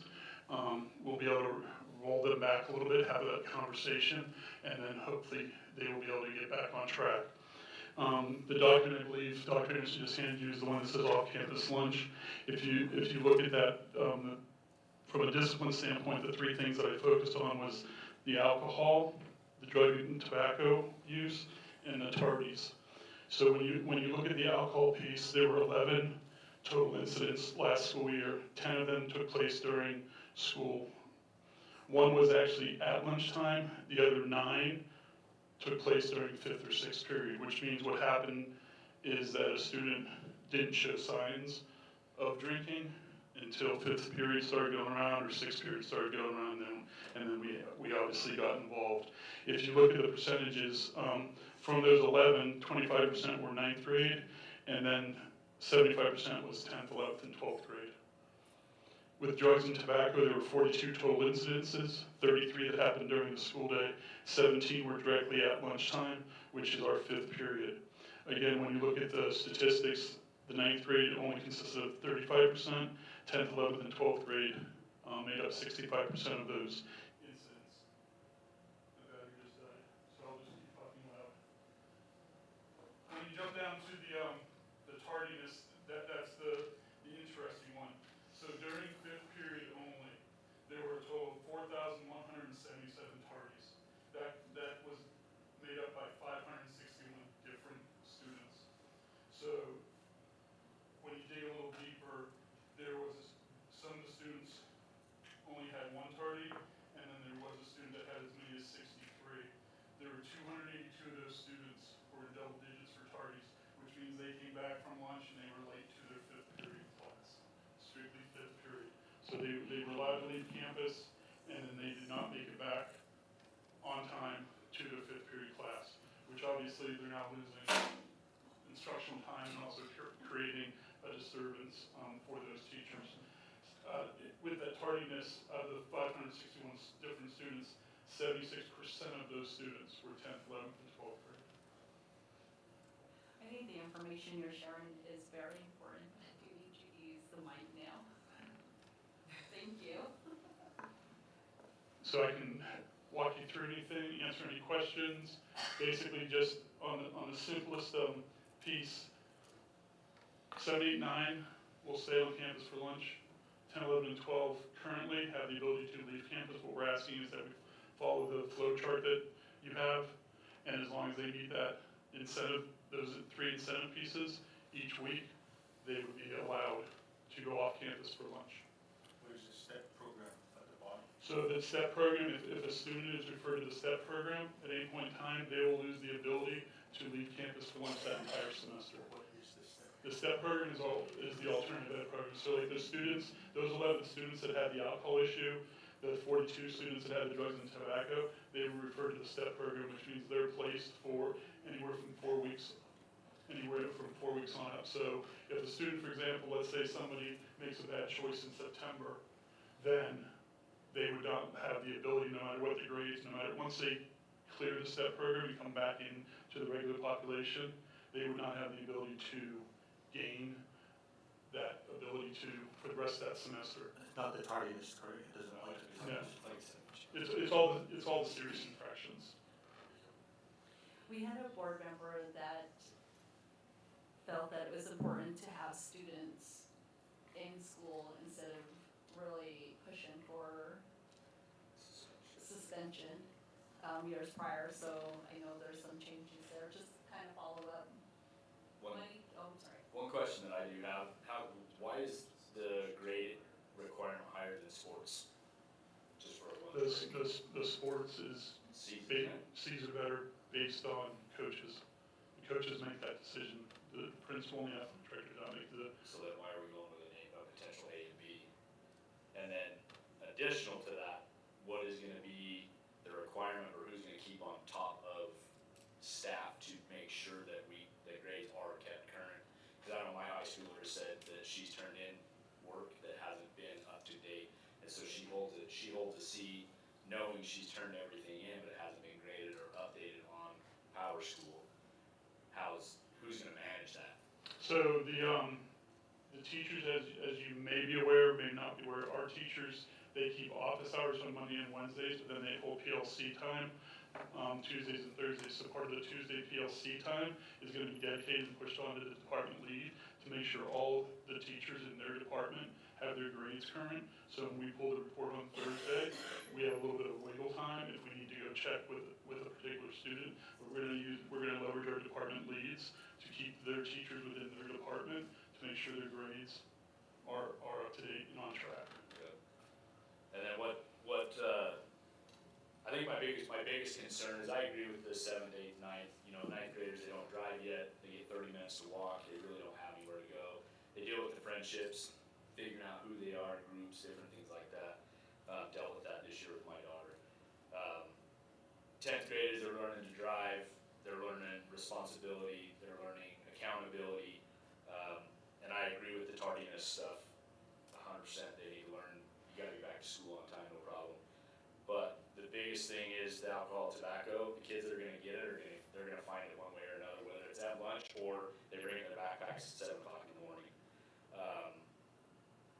we'll be able to roll them back a little bit, have that conversation, and then hopefully they will be able to get back on track. The document, I believe, Dr. Anderson just handed you is the one that says off-campus lunch. If you look at that, from a discipline standpoint, the 3 things that I focused on was the alcohol, the drug and tobacco use, and the tardies. So when you look at the alcohol piece, there were 11 total incidents last school year. 10 of them took place during school. 1 was actually at lunchtime. The other 9 took place during 5th or 6th period, which means what happened is that a student didn't show signs of drinking until 5th period started going around or 6th period started going around, and then we obviously got involved. If you look at the percentages, from those 11, 25% were 9th grade, and then 75% was 10th, 11th, and 12th grade. With drugs and tobacco, there were 42 total incidences, 33 that happened during the school day, 17 were directly at lunchtime, which is our 5th period. Again, when you look at the statistics, the 9th grade only consisted of 35%, 10th, 11th, and 12th grade made up 65% of those incidents. My battery just died, so I'll just keep talking loud. When you jump down to the tardiness, that's the interesting one. So during 5th period only, there were a total of 4,177 tardies. That was made up by 561 different students. So when you dig a little deeper, there was some of the students only had 1 tardy, and then there was a student that had as many as 63. There were 282 of those students who were in double digits for tardies, which means they came back from lunch and they were late to their 5th period class, strictly 5th period. So they were allowed to leave campus, and then they did not make it back on time to their 5th period class, which obviously they're now losing instructional time and also creating a disturbance for those teachers. With that tardiness, out of the 561 different students, 76% of those students were 10th, 11th, and 12th grade.
I think the information you're sharing is very important. I do need you to use the mic now. Thank you.
So I can walk you through anything, answer any questions. Basically, just on the simplest piece, 7, 8, 9 will stay on campus for lunch. 10, 11, and 12 currently have the ability to leave campus. What we're asking is that we follow the flow chart that you have. And as long as they meet that incentive, those 3 incentive pieces each week, they would be allowed to go off campus for lunch.
Where's the STEP program at the bottom?
So the STEP program, if a student is referred to the STEP program, at any point in time, they will lose the ability to leave campus for lunch that entire semester.
What is the STEP?
The STEP program is the alternative ed program. So like the students, those 11 students that had the alcohol issue, the 42 students that had the drugs and tobacco, they were referred to the STEP program, which means they're placed for anywhere from 4 weeks on up. So if a student, for example, let's say somebody makes a bad choice in September, then they would not have the ability, no matter what the grades, no matter, once they clear the STEP program and come back into the regular population, they would not have the ability to gain that ability for the rest of that semester.
It's not the tardiness, correct? It doesn't apply to the
No.
tardiness.
It's all the serious infractions.
We had a board member that felt that it was important to have students in school instead of really pushing for suspension years prior, so I know there's some changes there, just kind of follow up.
One,
Oh, I'm sorry.
one question that I do have, why is the grade requirement higher than sports? Just for one.
The sports is,
Season,
C's are better based on coaches. The coaches make that decision. The principal and the athletic director do not make the,
so then why are we going with a potential A and B? And then additional to that, what is gonna be the requirement, or who's gonna keep on top of staff to make sure that the grades are kept current? Cause I know my high schooler said that she's turned in work that hasn't been up to date, and so she holds a C, knowing she's turned everything in, but it hasn't been graded or updated on Power School. Who's gonna manage that?
so the teachers, as you may be aware, may not be aware, our teachers, they keep office hours on Monday and Wednesdays, but then they hold PLC time, Tuesdays and Thursdays. So part of the Tuesday PLC time is gonna be dedicated and pushed onto the department lead to make sure all the teachers in their department have their grades current. So when we pull the report on Thursday, we have a little bit of wiggle time if we need to go check with a particular student. We're gonna leverage our department leads to keep their teachers within their department to make sure their grades are up to date and on track.
And then I think my biggest concern is I agree with the 7th, 8th, 9th, ninth graders, they don't drive yet, they get 30 minutes to walk, they really don't have anywhere to go. They deal with the friendships, figuring out who they are, groups, different things like that. Dealt with that this year with my daughter. 10th graders, they're learning to drive, they're learning responsibility, they're learning accountability, and I agree with the tardiness stuff 100%. They need to learn, you gotta be back to school on time, no problem. But the biggest thing is the alcohol, tobacco. The kids that are gonna get it they're gonna find it one way or another, whether it's at lunch or they bring it in their backpacks at 7 o'clock in the morning.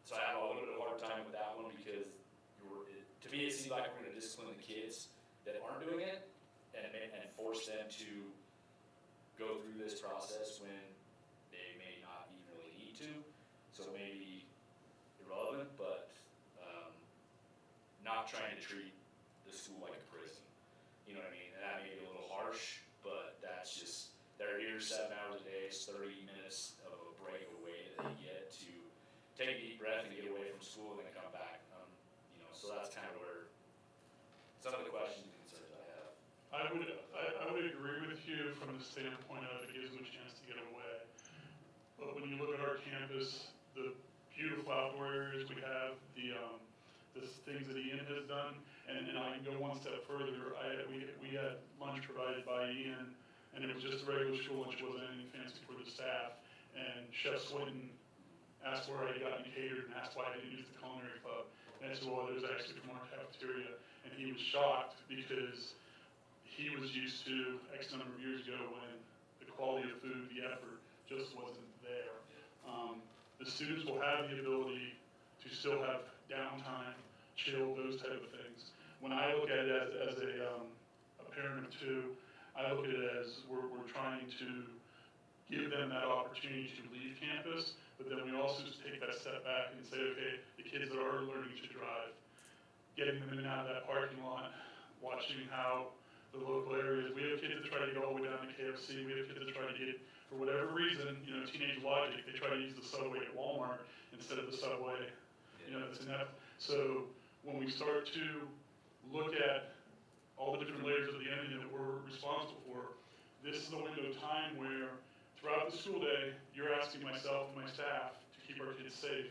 So I have a little bit of a hard time with that one because to me it seems like we're gonna discipline the kids that aren't doing it and force them to go through this process when they may not even really need to. So it may be irrelevant, but not trying to treat the school like a prison. You know what I mean? And that may be a little harsh, but that's just, they're here 7 hours a day, it's 30 minutes of a break away that they get to take a deep breath and get away from school and then come back. So that's kind of where some of the questions and concerns I have.
I would agree with you from the standpoint of it gives them a chance to get away. But when you look at our campus, the beautiful outdoor areas we have, the things that Ian has done, and I can go one step further. We had lunch provided by Ian, and it was just a regular school lunch, it wasn't anything fancy for the staff. And Chef Swinton asked where I got catered and asked why I didn't use the culinary club. And I said, well, it was actually from our cafeteria. And he was shocked because he was used to X number of years ago when the quality of food, the effort just wasn't there. The students will have the ability to still have downtime, chill, those type of things. When I look at it as a parent of two, I look at it as we're trying to give them that opportunity to leave campus, but then we also just take that step back and say, okay, the kids that are learning to drive, getting them in and out of that parking lot, watching how the local areas. We have kids that try to get all the way down to KFC. We have kids that try to get, for whatever reason, teenage logic, they try to use the subway at Walmart instead of the subway, that's in that. So when we start to look at all the different layers of the onion that we're responsible for, this is the window of time where throughout the school day, you're asking myself and my staff to keep our kids safe.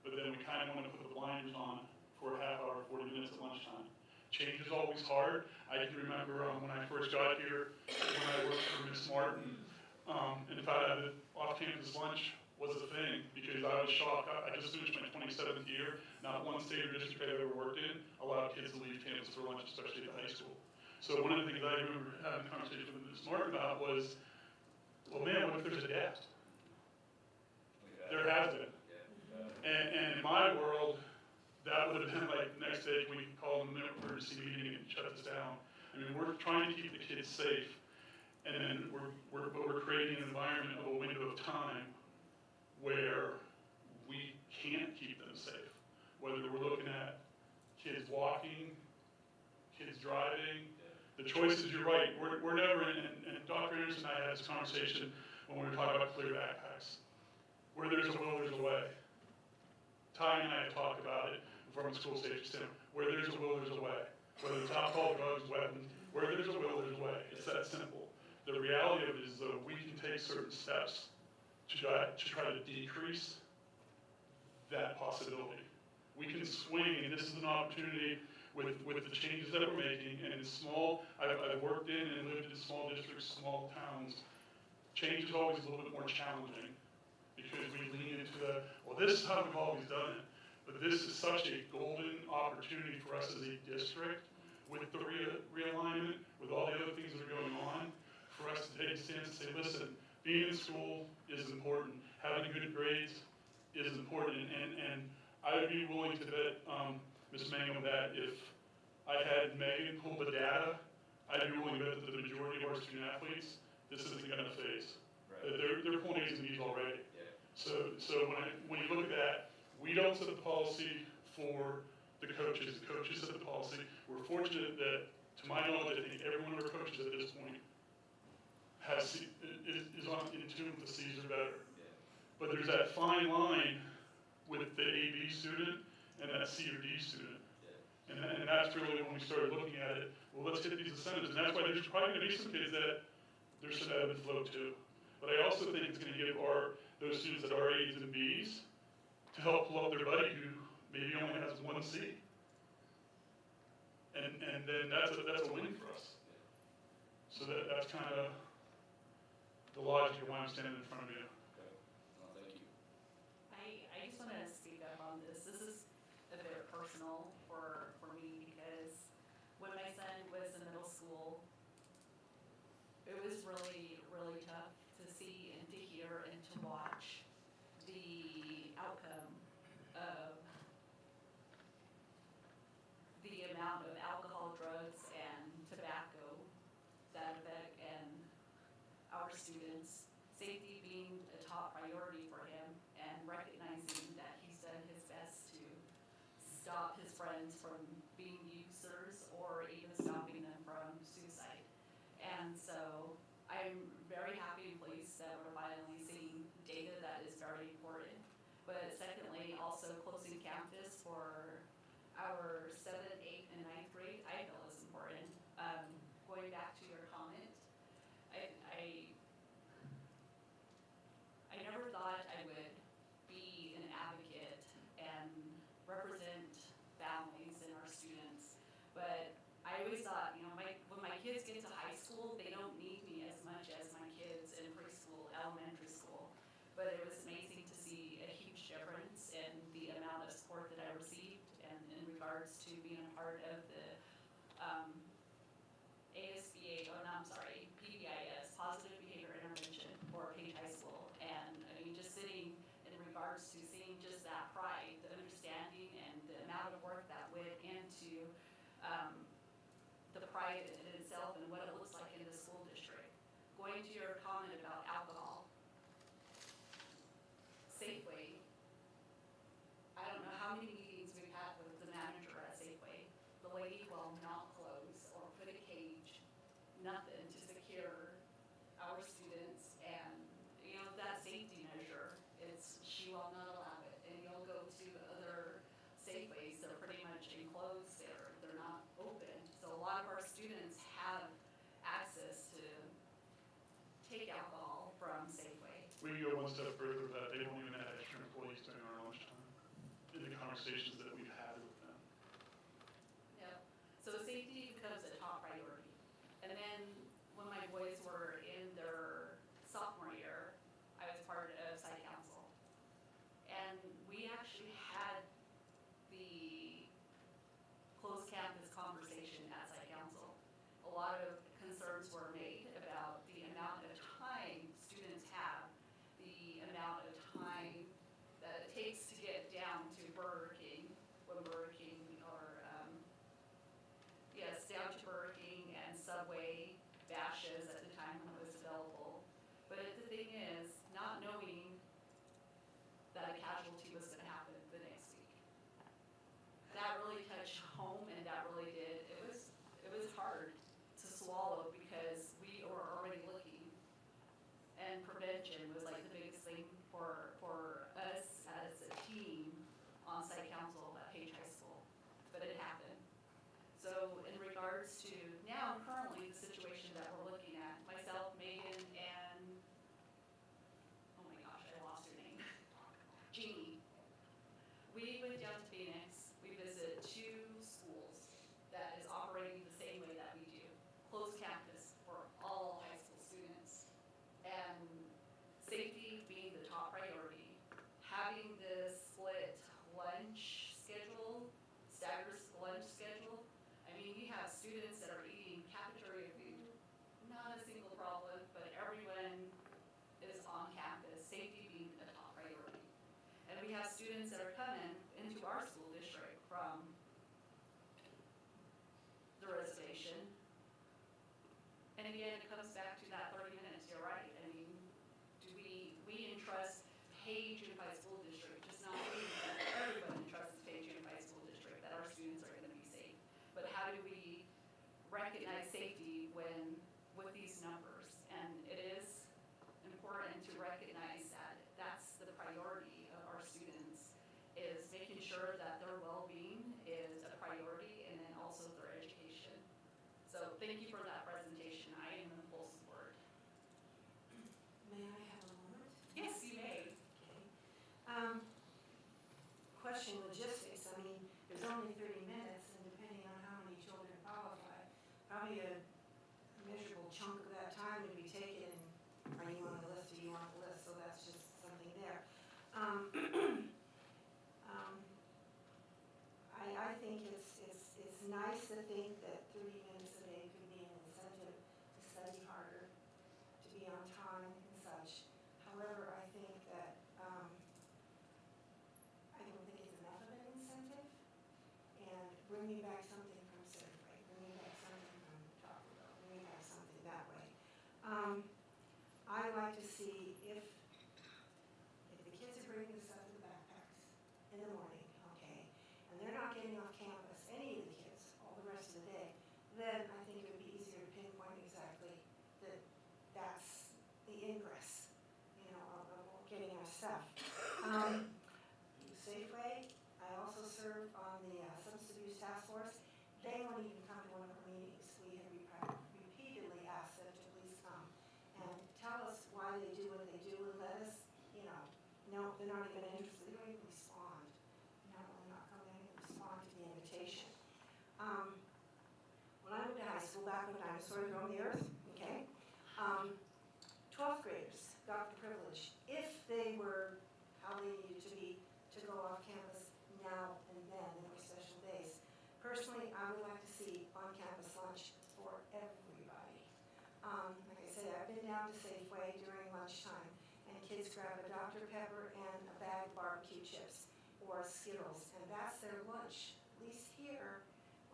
But then we kind of want to put the blinders on for a half hour, 40 minutes at lunchtime. Change is always hard. I can remember when I first got here, when I worked for Miss Martin, and found out that off-campus lunch was a thing, because I was shocked. I just finished my 27th year. Not one state or district I've ever worked in allowed kids to leave campus for lunch, especially at the high school. So one of the things I remember having a conversation with Miss Martin about was, well, man, what if there's a death? There has been. And in my world, that would have been like the next day we call an emergency meeting and shut this down. I mean, we're trying to keep the kids safe, and then we're creating an environment of a window of time where we can't keep them safe. Whether we're looking at kids walking, kids driving, the choices, you're right, we're never in, and Dr. Anderson and I had this conversation when we were talking about clear backpacks. Where there's a will, there's a way. Ty and I have talked about it from the school safety center. Where there's a will, there's a way. Whether it's alcohol, drugs, weapons, where there's a will, there's a way. It's that simple. The reality of it is, though, we can take certain steps to try to decrease that possibility. We can swing, and this is an opportunity with the changes that we're making, and it's small. I've worked in and lived in small districts, small towns. Change is always a little bit more challenging, because we lean into well, this is how we've always done it. But this is such a golden opportunity for us as a district, with the realignment, with all the other things that are going on, for us to take a stance and say, listen, being in school is important. Having good grades is important. And I would be willing to bet, Ms. Mangum, that if I had Megan pull the data, I'd be willing to bet that the majority of our student athletes, this isn't going to phase. Right. They're pulling A's and B's already. Yeah. So when you look at that, we don't set the policy for the coaches. The coaches set the policy. We're fortunate that, to my knowledge, I think every one of our coaches at this point is in tune with the C's or better. Yeah. But there's that fine line with the AB student and that C or D student. Yeah. And that's really when we started looking at it. Well, let's hit these incentives. And that's why there's probably going to be some kids that there's some ebb and flow too. But I also think it's going to give those students that are A's and B's to help pull up their buddy who maybe only has one C. And then that's a win for us. So that's kind of the logic of why I'm standing in front of you.
Okay. Well, thank you.
I just want to speak up on this. This is a bit personal for me, because when my son was in middle school, it was really, really tough to see and to hear and to watch the outcome of the amount of alcohol, drugs, and tobacco that affect and our students. Safety being a top priority for him, and recognizing that he's done his best to stop his friends from being users or even stopping them from suicide. And so I'm very happy and pleased that we're finally seeing data that is very important. But secondly, also closing campus for our 7th, 8th, and 9th grade, I feel is important. Going back to your comment, I never thought I would be an advocate and represent families and our students, but I always thought, when my kids get to high school, they don't need me as much as my kids in preschool, elementary school. But it was amazing to see a huge difference in the amount of support that I received, and in regards to being a part of the PBIS, Positive Behavior Intervention for Page High School. And I mean, just sitting in regards to seeing just that pride, the understanding, and the amount of work that went into the pride in itself and what it looks like in the school district. Going to your comment about alcohol, Safeway, I don't know how many meetings we've had with the manager at Safeway. The lady will not close or put a cage you will not allow it. And you'll go to other Safeways, they're pretty much enclosed, they're not open. So a lot of our students have access to take alcohol from Safeway.
We go one step further with that, they won't even have extra employees during our lunchtime, in the conversations that we've had with them.
Yep. So safety becomes a top priority. And then when my boys were in their sophomore year, I was part of site council. And we actually had the closed campus conversation at site council. A lot of concerns were made about the amount of time students have, the amount of time that it takes to get down to Burger King, when Burger King or, yes, down to Burger King and Subway bashes at the time when it was available. But the thing is, not knowing that a casualty was gonna happen the next week. That really touched home, and that really did, it was hard to swallow because we were already looking. And prevention was like the biggest thing for us as a team on site council at Page High School, but it happened. So in regards to now currently the situation that we're looking at, myself, Megan, and, oh my gosh, I lost her name, Jeannie. We went down to Phoenix, we visited 2 schools that is operating the same way that we do, closed campus for all high school students. And safety being the top priority, having the split lunch schedule, staggered lunch schedule. I mean, we have students that are eating cafeteria food, not a single problem, but everyone is on campus, safety being a top priority. And we have students that are coming into our school district from the reservation. And again, it comes back to that 30 minutes, you're right. I mean, we entrust Page Unified School District, just not we, but everyone entrusts Page Unified School District that our students are gonna be safe. But how do we recognize safety when, with these numbers? And it is important to recognize that that's the priority of our students, is making sure that their well-being is a priority, and then also their education. So thank you for that presentation. I am in full support.
May I have a moment?
Yes, you may.
Okay. Question logistics, I mean, there's only 30 minutes, and depending on how many children qualify, probably a measurable chunk of that time would be taken, and are you on the list, are you on the list, so that's just something there. I think it's nice to think that 30 minutes a day could be an incentive to study harder, to be on time and such. However, I think that, I don't think it's enough of an incentive. And bring me back something from Safeway, bring me back something from Taco Bell, bring me back something that way. I like to see if the kids are bringing stuff in the backpacks in the morning, okay, and they're not getting off campus, any of the kids, all the rest of the day, then I think it would be easier to pinpoint exactly that that's the ingress, you know, of getting our stuff. Safeway, I also serve on the substance abuse task force. They won't even come to one of our meetings. We have repeatedly asked them to please come and tell us why they do what they do, and let us, you know, no, they're not even interested, they don't even respond. No, they're not coming in and respond to the invitation. When I went to high school, back when dinosaurs roamed the earth, okay, 12th graders got the privilege, if they were how they needed to be, to go off campus now and then, there were special days. Personally, I would like to see on-campus lunch for everybody. Like I said, I've been down to Safeway during lunchtime, and kids grab a Dr. Pepper and a bag of barbecue chips or Skittles, and that's their lunch. At least here,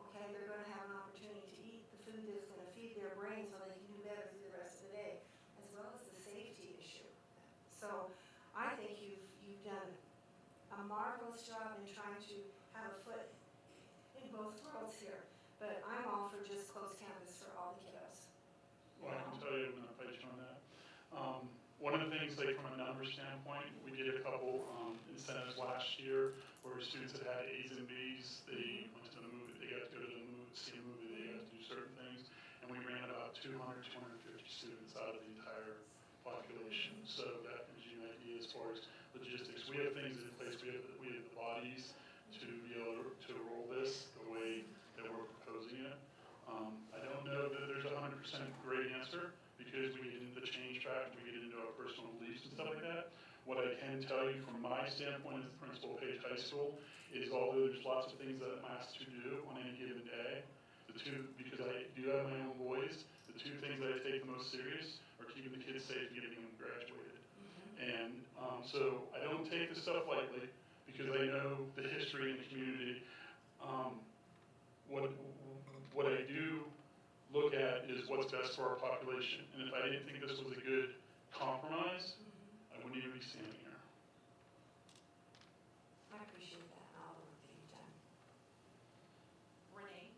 okay, they're gonna have an opportunity to eat the food that's gonna feed their brain so they can do better through the rest of the day, as well as the safety issue. So I think you've done a marvelous job in trying to have a foot in both worlds here, but I'm all for just closed campus for all the kiddos.
Well, I can tell you, I'm gonna fight you on that. one of the things, like from a numbers standpoint, we did a couple incentives last year where students that had A's and B's, they went to the movie, they got to go to the movie, see a movie, they got to do certain things, and we ran about 200, 250 students out of the entire population. So that gives you an idea as far as logistics. We have things in place, we have the bodies to be able to roll this the way that we're proposing it. I don't know that there's a 100% great answer because we get into the change factor, we get into our personal beliefs and stuff like that. What I can tell you from my standpoint as the principal of Page High School is although there's lots of things that I'm asked to do on any given day, because I do have my own boys, the two things that I take the most serious are keeping the kids safe and getting them graduated. And so I don't take this stuff lightly because I know the history in the community. What I do look at is what's best for our population. And if I didn't think this was a good compromise, I wouldn't even be standing here.
I appreciate that, all the work that you've done.
Renee?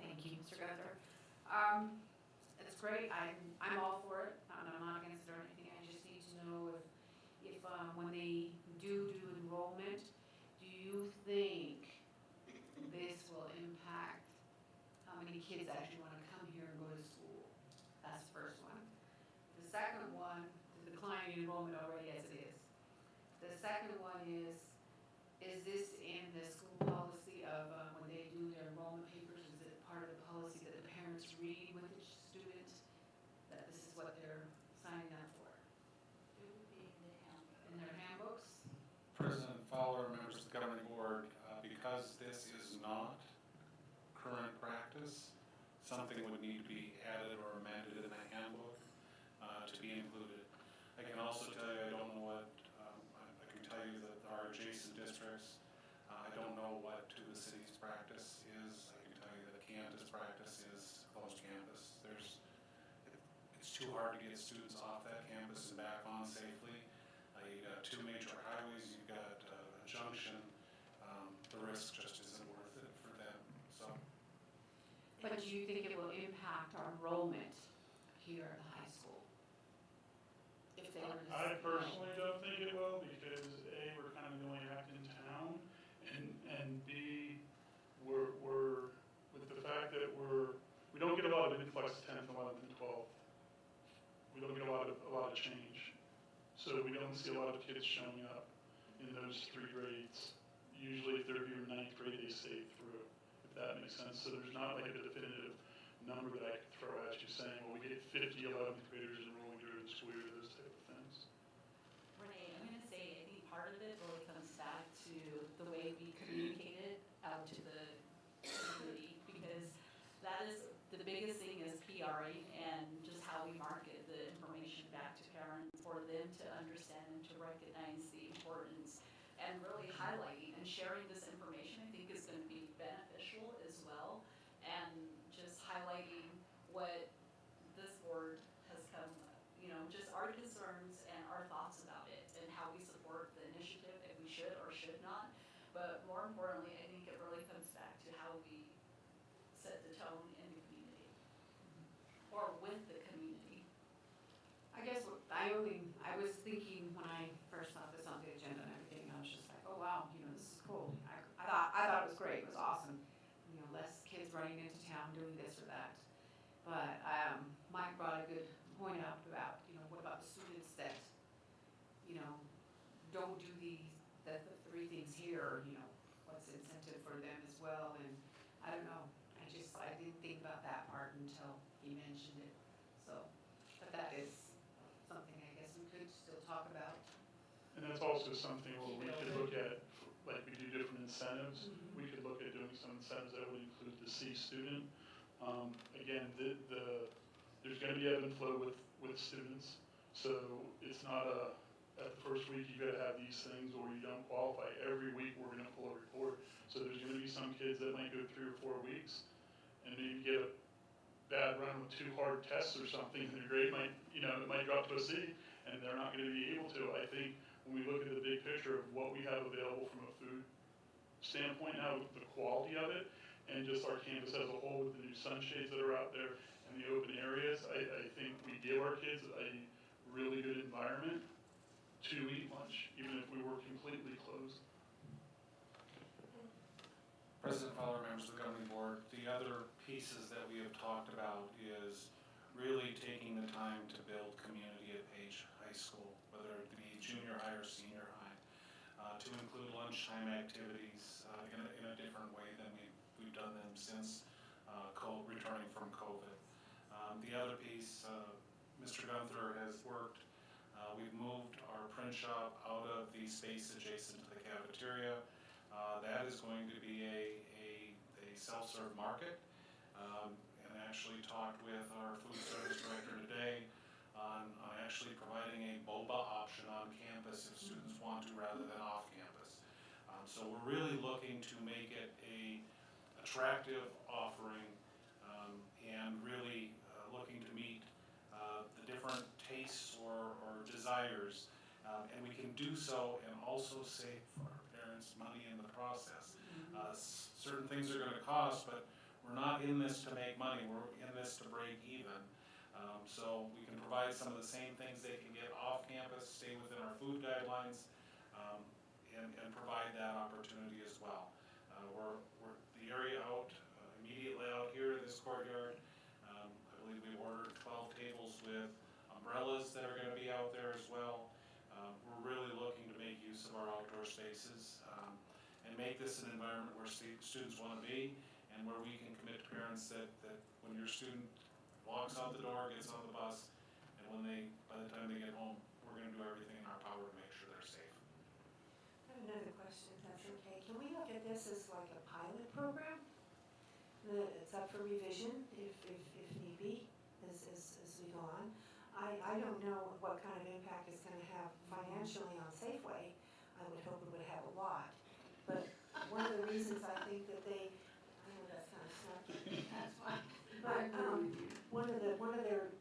Thank you, Mr. Gunther. It's great, I'm all for it, I'm not against it or anything, I just need to know if when they do enrollment, do you think this will impact how many kids actually want to come here and go to school? That's the first one. The second one, the decline in enrollment already as it is. The second one is this in the school policy of when they do their enrollment papers, is it part of the policy that the parents read with the student, that this is what they're signing up for?
It would be in the handbook.
In their handbooks?
President Fowler, members of the governing board, because this is not current practice, something would need to be added or amended in the handbook to be included. I can also tell you, I don't know what, I can tell you that our adjacent districts, I don't know what to the city's practice is. I can tell you that Candace's practice is closed campus. It's too hard to get students off that campus and back on safely. You've got two major highways, you've got a junction. The risk just isn't worth it for them, so.
But do you think it will impact our enrollment here at the high school? If they were to.
I personally don't think it will because A, we're kind of the only act in town, and B, we're with the fact that we don't get a lot of influx 10th, 11th, and 12th. We don't get a lot of change. So we don't see a lot of kids showing up in those 3 grades. Usually if they're here in 9th grade, they stay through, if that makes sense. So there's not like a definitive number that I could throw at you saying, well, we get 50 11th graders enrolling during the school year, those type of things.
Renee, I'm gonna say, I think part of it really comes back to the way we communicate it out to the community, because that is, the biggest thing is PRing and just how we market the information back to parents for them to understand and to recognize the importance and really highlighting and sharing this information, I think is gonna be beneficial as well. And just highlighting what this board has come, just our concerns and our thoughts about it and how we support the initiative, if we should or should not. But more importantly, I think it really comes back to how we set the tone in the community or with the community.
I guess I was thinking when I first saw this on the agenda and everything, I was just like, oh wow, this is cool. I thought it was great, it was awesome. Less kids running into town doing this or that. But Mike brought a good point up about, what about the students that, don't do the 3 things here, what's the incentive for them as well? And I don't know, I didn't think about that part until he mentioned it. So, but that is something I guess we could still talk about.
And that's also something where we could look at, like we do different incentives. We could look at doing some incentives that would include the C student. Again, there's going to be ebb and flow with students. So it's not at the first week you got to have these things or you don't qualify. Every week we're going to pull a report. So there's going to be some kids that might go 3 or 4 weeks and maybe get a bad run with 2 hard tests or something, and their grade might, it might drop to a C, and they're not going to be able to. I think when we look at the big picture of what we have available from a food standpoint now, the quality of it, and just our campus as a whole with the new sunshades that are out there and the open areas, I think we give our kids a really good environment to eat lunch, even if we were completely closed.
President Fowler, members of the governing board, the other pieces that we have talked about is really taking the time to build community at Page High School, whether it be junior high or senior high, to include lunchtime activities in a different way than we've done them since returning from COVID. The other piece, Mr. Gunther has worked, we've moved our print shop out of the space adjacent to the cafeteria. That is going to be a self-serve market, and actually talked with our food service director today on actually providing a boba option on campus if students want to rather than off campus. So we're really looking to make it a attractive offering, and really looking to meet the different tastes or desires, and we can do so and also save our parents money in the process. Certain things are gonna cost, but we're not in this to make money, we're in this to break even. So we can provide some of the same things they can get off campus, stay within our food guidelines, and provide that opportunity as well. We're the area out, immediately out here in this courtyard, I believe we ordered 12 tables with umbrellas that are gonna be out there as well. We're really looking to make use of our outdoor spaces, and make this an environment where students want to be, and where we can commit to parents that when your student walks out the door, gets on the bus, and by the time they get home, we're going to do everything in our power to make sure they're safe.
I have another question, if that's okay. Can we look at this as like a pilot program? That it's up for revision if need be, as we go on. I don't know what kind of impact it's gonna have financially on Safeway. I would hope it would have a lot. But one of the reasons I think that I know that's kind of snarky, that's why. But, one of their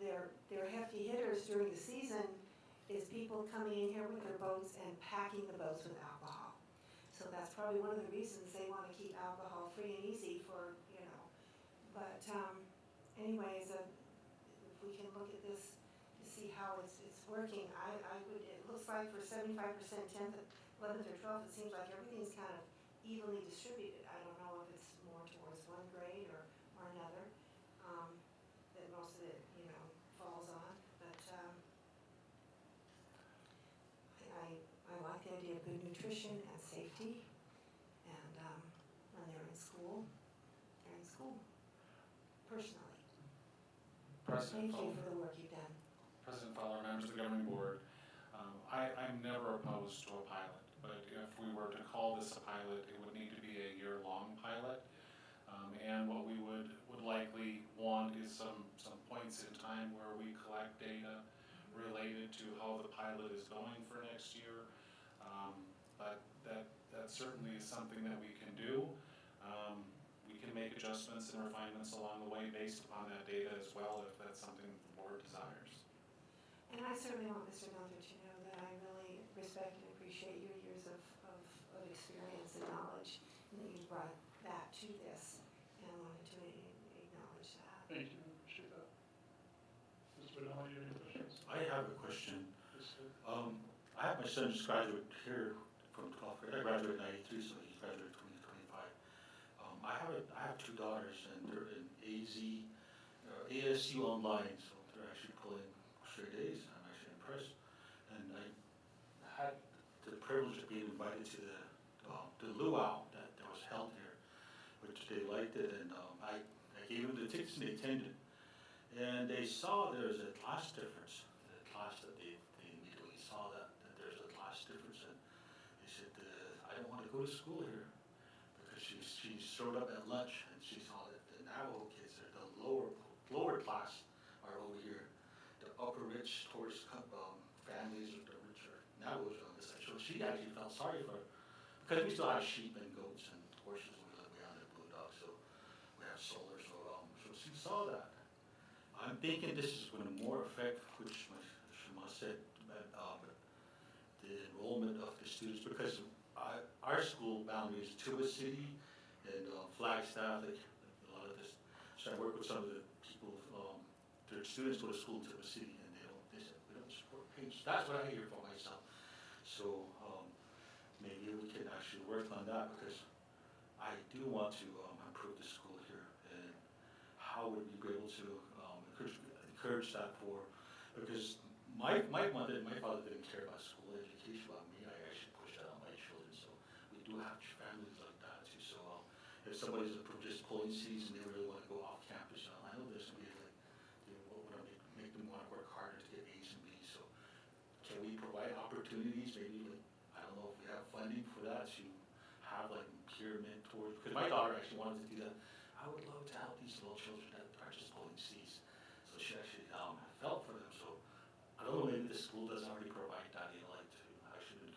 hefty hitters during the season is people coming in here with their boats and packing the boats with alcohol. So that's probably one of the reasons they wanna keep alcohol free and easy for, but, anyways, if we can look at this to see how it's working, it looks like for 75%, 10th, 11th or 12th, it seems like everything's kind of evenly distributed. I don't know if it's more towards one grade or another, that most of it, falls on, but, I like the idea of good nutrition and safety, and, when they're in school, personally.
President
Thank you
Fowler,
for the work you've done.
President Fowler, members of the governing board, I'm never opposed to a pilot, but if we were to call this a pilot, it would need to be a year-long pilot. And what we would likely want is some points in time where we collect data related to how the pilot is going for next year. But that certainly is something that we can do. We can make adjustments and refinements along the way based upon that data as well, if that's something the board desires.
And I certainly want Mr. Gunther to know that I really respect and appreciate your years of experience and knowledge, and that you brought that to this, and I wanted to acknowledge that.
Thank you, I appreciate that. Mr. Benelli, you have any questions?
I have a question.
Yes, sir.
I have my son just graduate here from 12th grade. I graduated in 93, so he's graduated 2025. I have two daughters, and they're in ASU online, so they're actually pulling straight A's. I'm actually impressed. And I had the privilege of being invited to the luau that was held here, which they liked it, and I gave them the tickets and they attended. And they saw there's a class difference. The class that they immediately saw that there's a class difference, and they said, I don't want to go to school here, because she showed up at lunch and she saw that the Navajo kids are the lower class are over here. The upper rich tourist families or the richer Navajos are on this side. So she actually felt sorry for her, because we still have sheep and goats and horses. We have the blue dog, so we have solar. So she saw that. I'm thinking this is going to more affect, which Shema said, the enrollment of the students, because our school boundaries, Tuba City and Flagstaff, like a lot of this. So I work with some of the people, their students go to school in Tuba City, and they said, we don't support that's what I hear for myself. So, maybe we can actually work on that, because I do want to, improve the school here, and how would we be able to, encourage that because my father didn't care about school education, about me, I actually pushed that on my children, so we do have families like that too, so, if somebody's just pulling seeds and they really wanna go off campus, I know there's some people like, they wanna make them wanna work harder to get A's and B's, so can we provide opportunities, maybe like, I don't know if we have funding for that, to have like peer mentors, because my daughter actually wanted to do that. I would love to help these little children that are just pulling C's, so she actually, felt for them, so I don't know, maybe the school doesn't already provide that, like to actually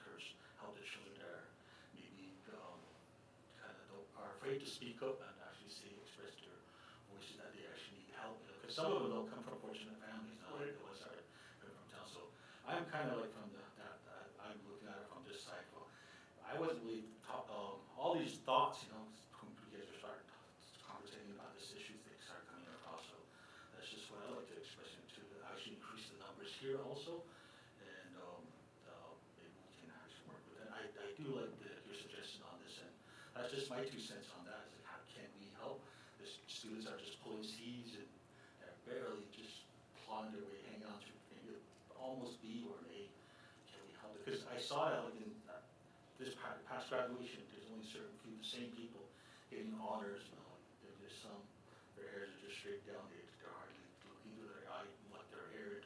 help the children that are maybe, are afraid to speak up and actually express their voices, that they actually need help, because some of them don't come from fortunate families, not like the ones that are from town, so I'm kind of like from I'm looking at it from this side, but I wasn't really all these thoughts, you guys are starting conversating about this issue, things start coming across, so that's just what I like to express into, actually increase the numbers here also, and, maybe we can actually work with that. I do like your suggestion on this, and that's just my 2 cents on that, is like, how can we help? The students are just pulling C's, and they're barely just plodding their way, hanging on to maybe almost B or an A. Can we help it? Because I saw it like in this past graduation, there's only certain few, the same people getting honors, there's just some, their hairs are just straight down, they're hardly looking through their eye, like their hair,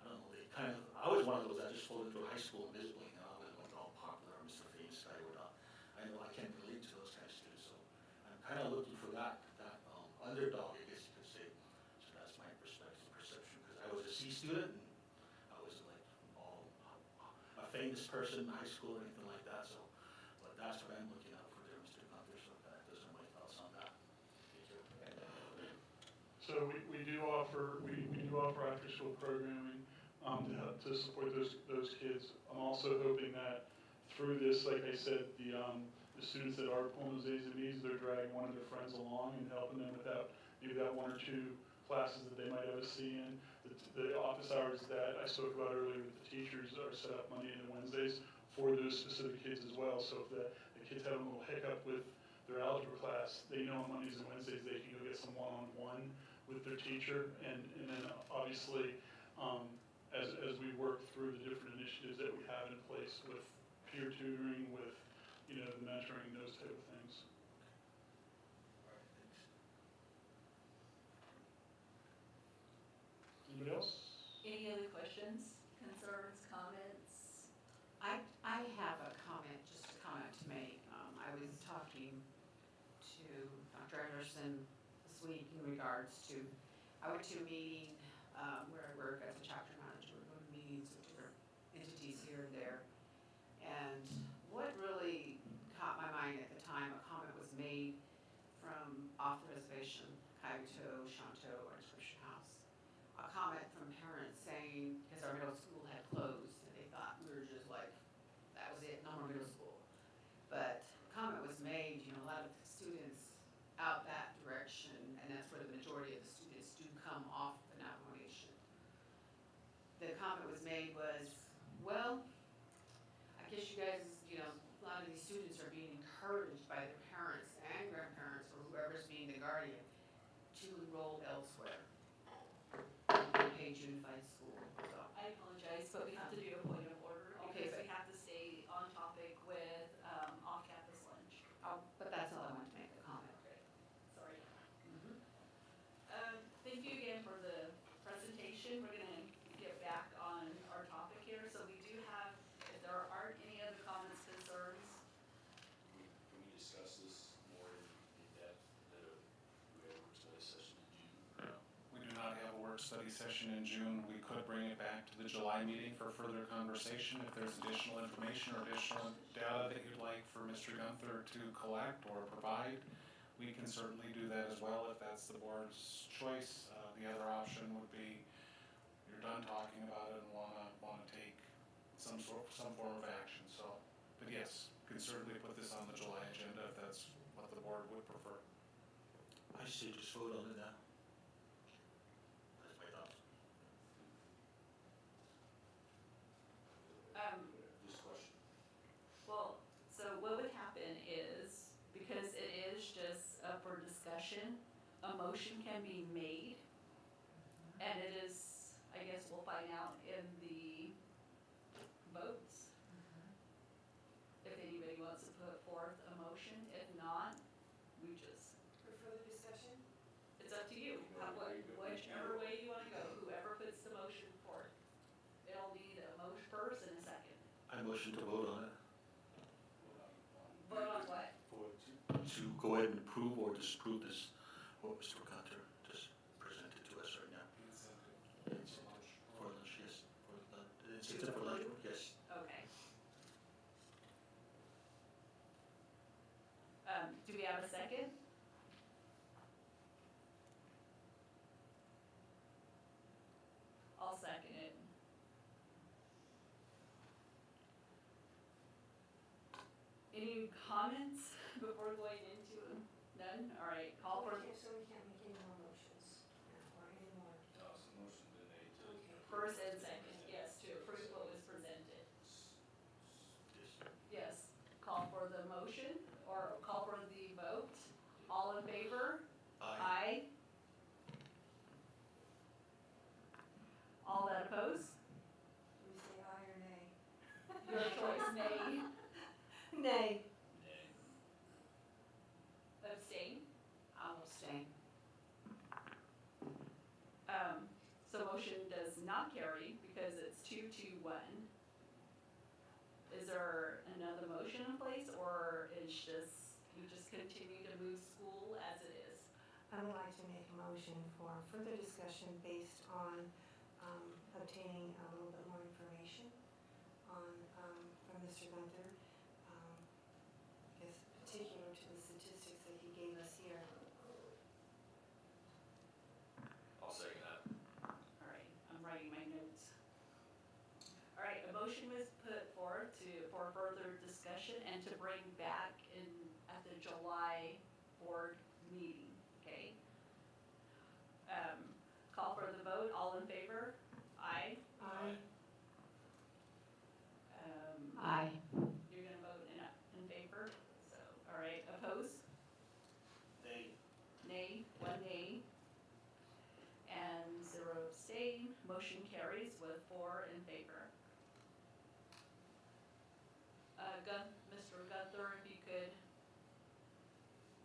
I don't know, I was one of those that just floated through high school invisibly, I wasn't like all popular, Mr. Famous guy or not. I know I can't relate to those kind of students, so I'm kind of looking for that underdog, I guess you could say. So that's my perception, because I was a C student, and I wasn't like a famous person in high school or anything like that, so, but that's what I'm looking out for there, Mr. Gunther, so those are my thoughts on that. Thank you.
So we do offer after school programming to support those kids. I'm also hoping that through this, like I said, the students that are pulling those A's and B's, they're dragging one of their friends along and helping them with maybe that 1 or 2 classes that they might have a C in. The office hours that I spoke about earlier with the teachers are set up Monday and Wednesdays for those specific kids as well. So if the kids have a little hiccup with their algebra class, they know on Mondays and Wednesdays they can go get some one-on-one with their teacher, and then obviously as we work through the different initiatives that we have in place with peer tutoring, with the mentoring, those type of things.
All right, thanks.
Anybody else?
Any other questions, concerns, comments?
I have a comment, just a comment to make. I was talking to Dr. Anderson this week in regards to, I went to a meeting where I work as a chapter manager. We go to meetings with different entities here and there. And what really caught my mind at the time, a comment was made from off the reservation, Kaito, Shanto, or Christian House. A comment from parents saying, because our middle school had closed, and they thought we were just like, that was it, no more middle school. But a comment was made, a lot of the students out that direction, and that's where the majority of the students do come off the Navajo Nation. The comment was made was, well, I guess you guys, a lot of these students are being encouraged by their parents and grandparents or whoever's being the guardian to enroll elsewhere in Page Unified School. So,
I apologize, but we have to do a point of order
Okay,
because we have to stay on topic with off-campus lunch.
but that's all I wanted to make a comment.
Okay, sorry. Thank you again for the presentation. We're gonna get back on our topic here. So we do have, if there aren't any other comments, concerns,
Can we discuss this more in depth, we have a study session in June?
We do not have a work study session in June. We could bring it back to the July meeting for further conversation. If there's additional information or additional data that you'd like for Mr. Gunther to collect or provide, we can certainly do that as well if that's the board's choice. The other option would be you're done talking about it and wanna take some form of action. So, but yes, we can certainly put this on the July agenda if that's what the board would prefer.
I say just vote on it now. That's my thoughts.
discussion, a motion can be made. And it is, I guess we'll find out in the votes. If anybody wants to put forth a motion, if not, we just,
For further discussion?
it's up to you. Whichever way you wanna go, whoever puts the motion forth. It'll need a motion first and a second.
I motion to vote on it,
Vote on what?
to go ahead and approve or disapprove this, what Mr. Gunter just presented to us right now. It's for lunch, yes, for lunch, it's for lunch, yes.
Okay. Do we have a second? I'll second it. Any comments before going into them? None? All right, call for
Okay, so we can't make any more motions now, or any more. Okay.
first and second, yes, to approve what was presented. Yes, call for the motion, or call for the vote. All in favor? Aye. All that oppose?
Do we say aye or nay?
Your choice, nay.
Nay.
Abstain?
I'll abstain.
So motion does not carry because it's 2-1. Is there another motion in place, or is just, we just continue to move school as it is?
I would like to make a motion for further discussion based on obtaining a little bit more information on, from Mr. Gunter. I guess particular to the statistics that he gave us here.
I'll second that.
All right, I'm writing my notes. All right, a motion was put forward for further discussion and to bring back at the July board meeting, okay? Call for the vote, all in favor? Aye.
Aye.
Aye.
You're gonna vote in favor, so, all right, oppose?
Nay.
Nay, 1 nay. And 0 abstain, motion carries with 4 in favor. Mr. Gunther, if you could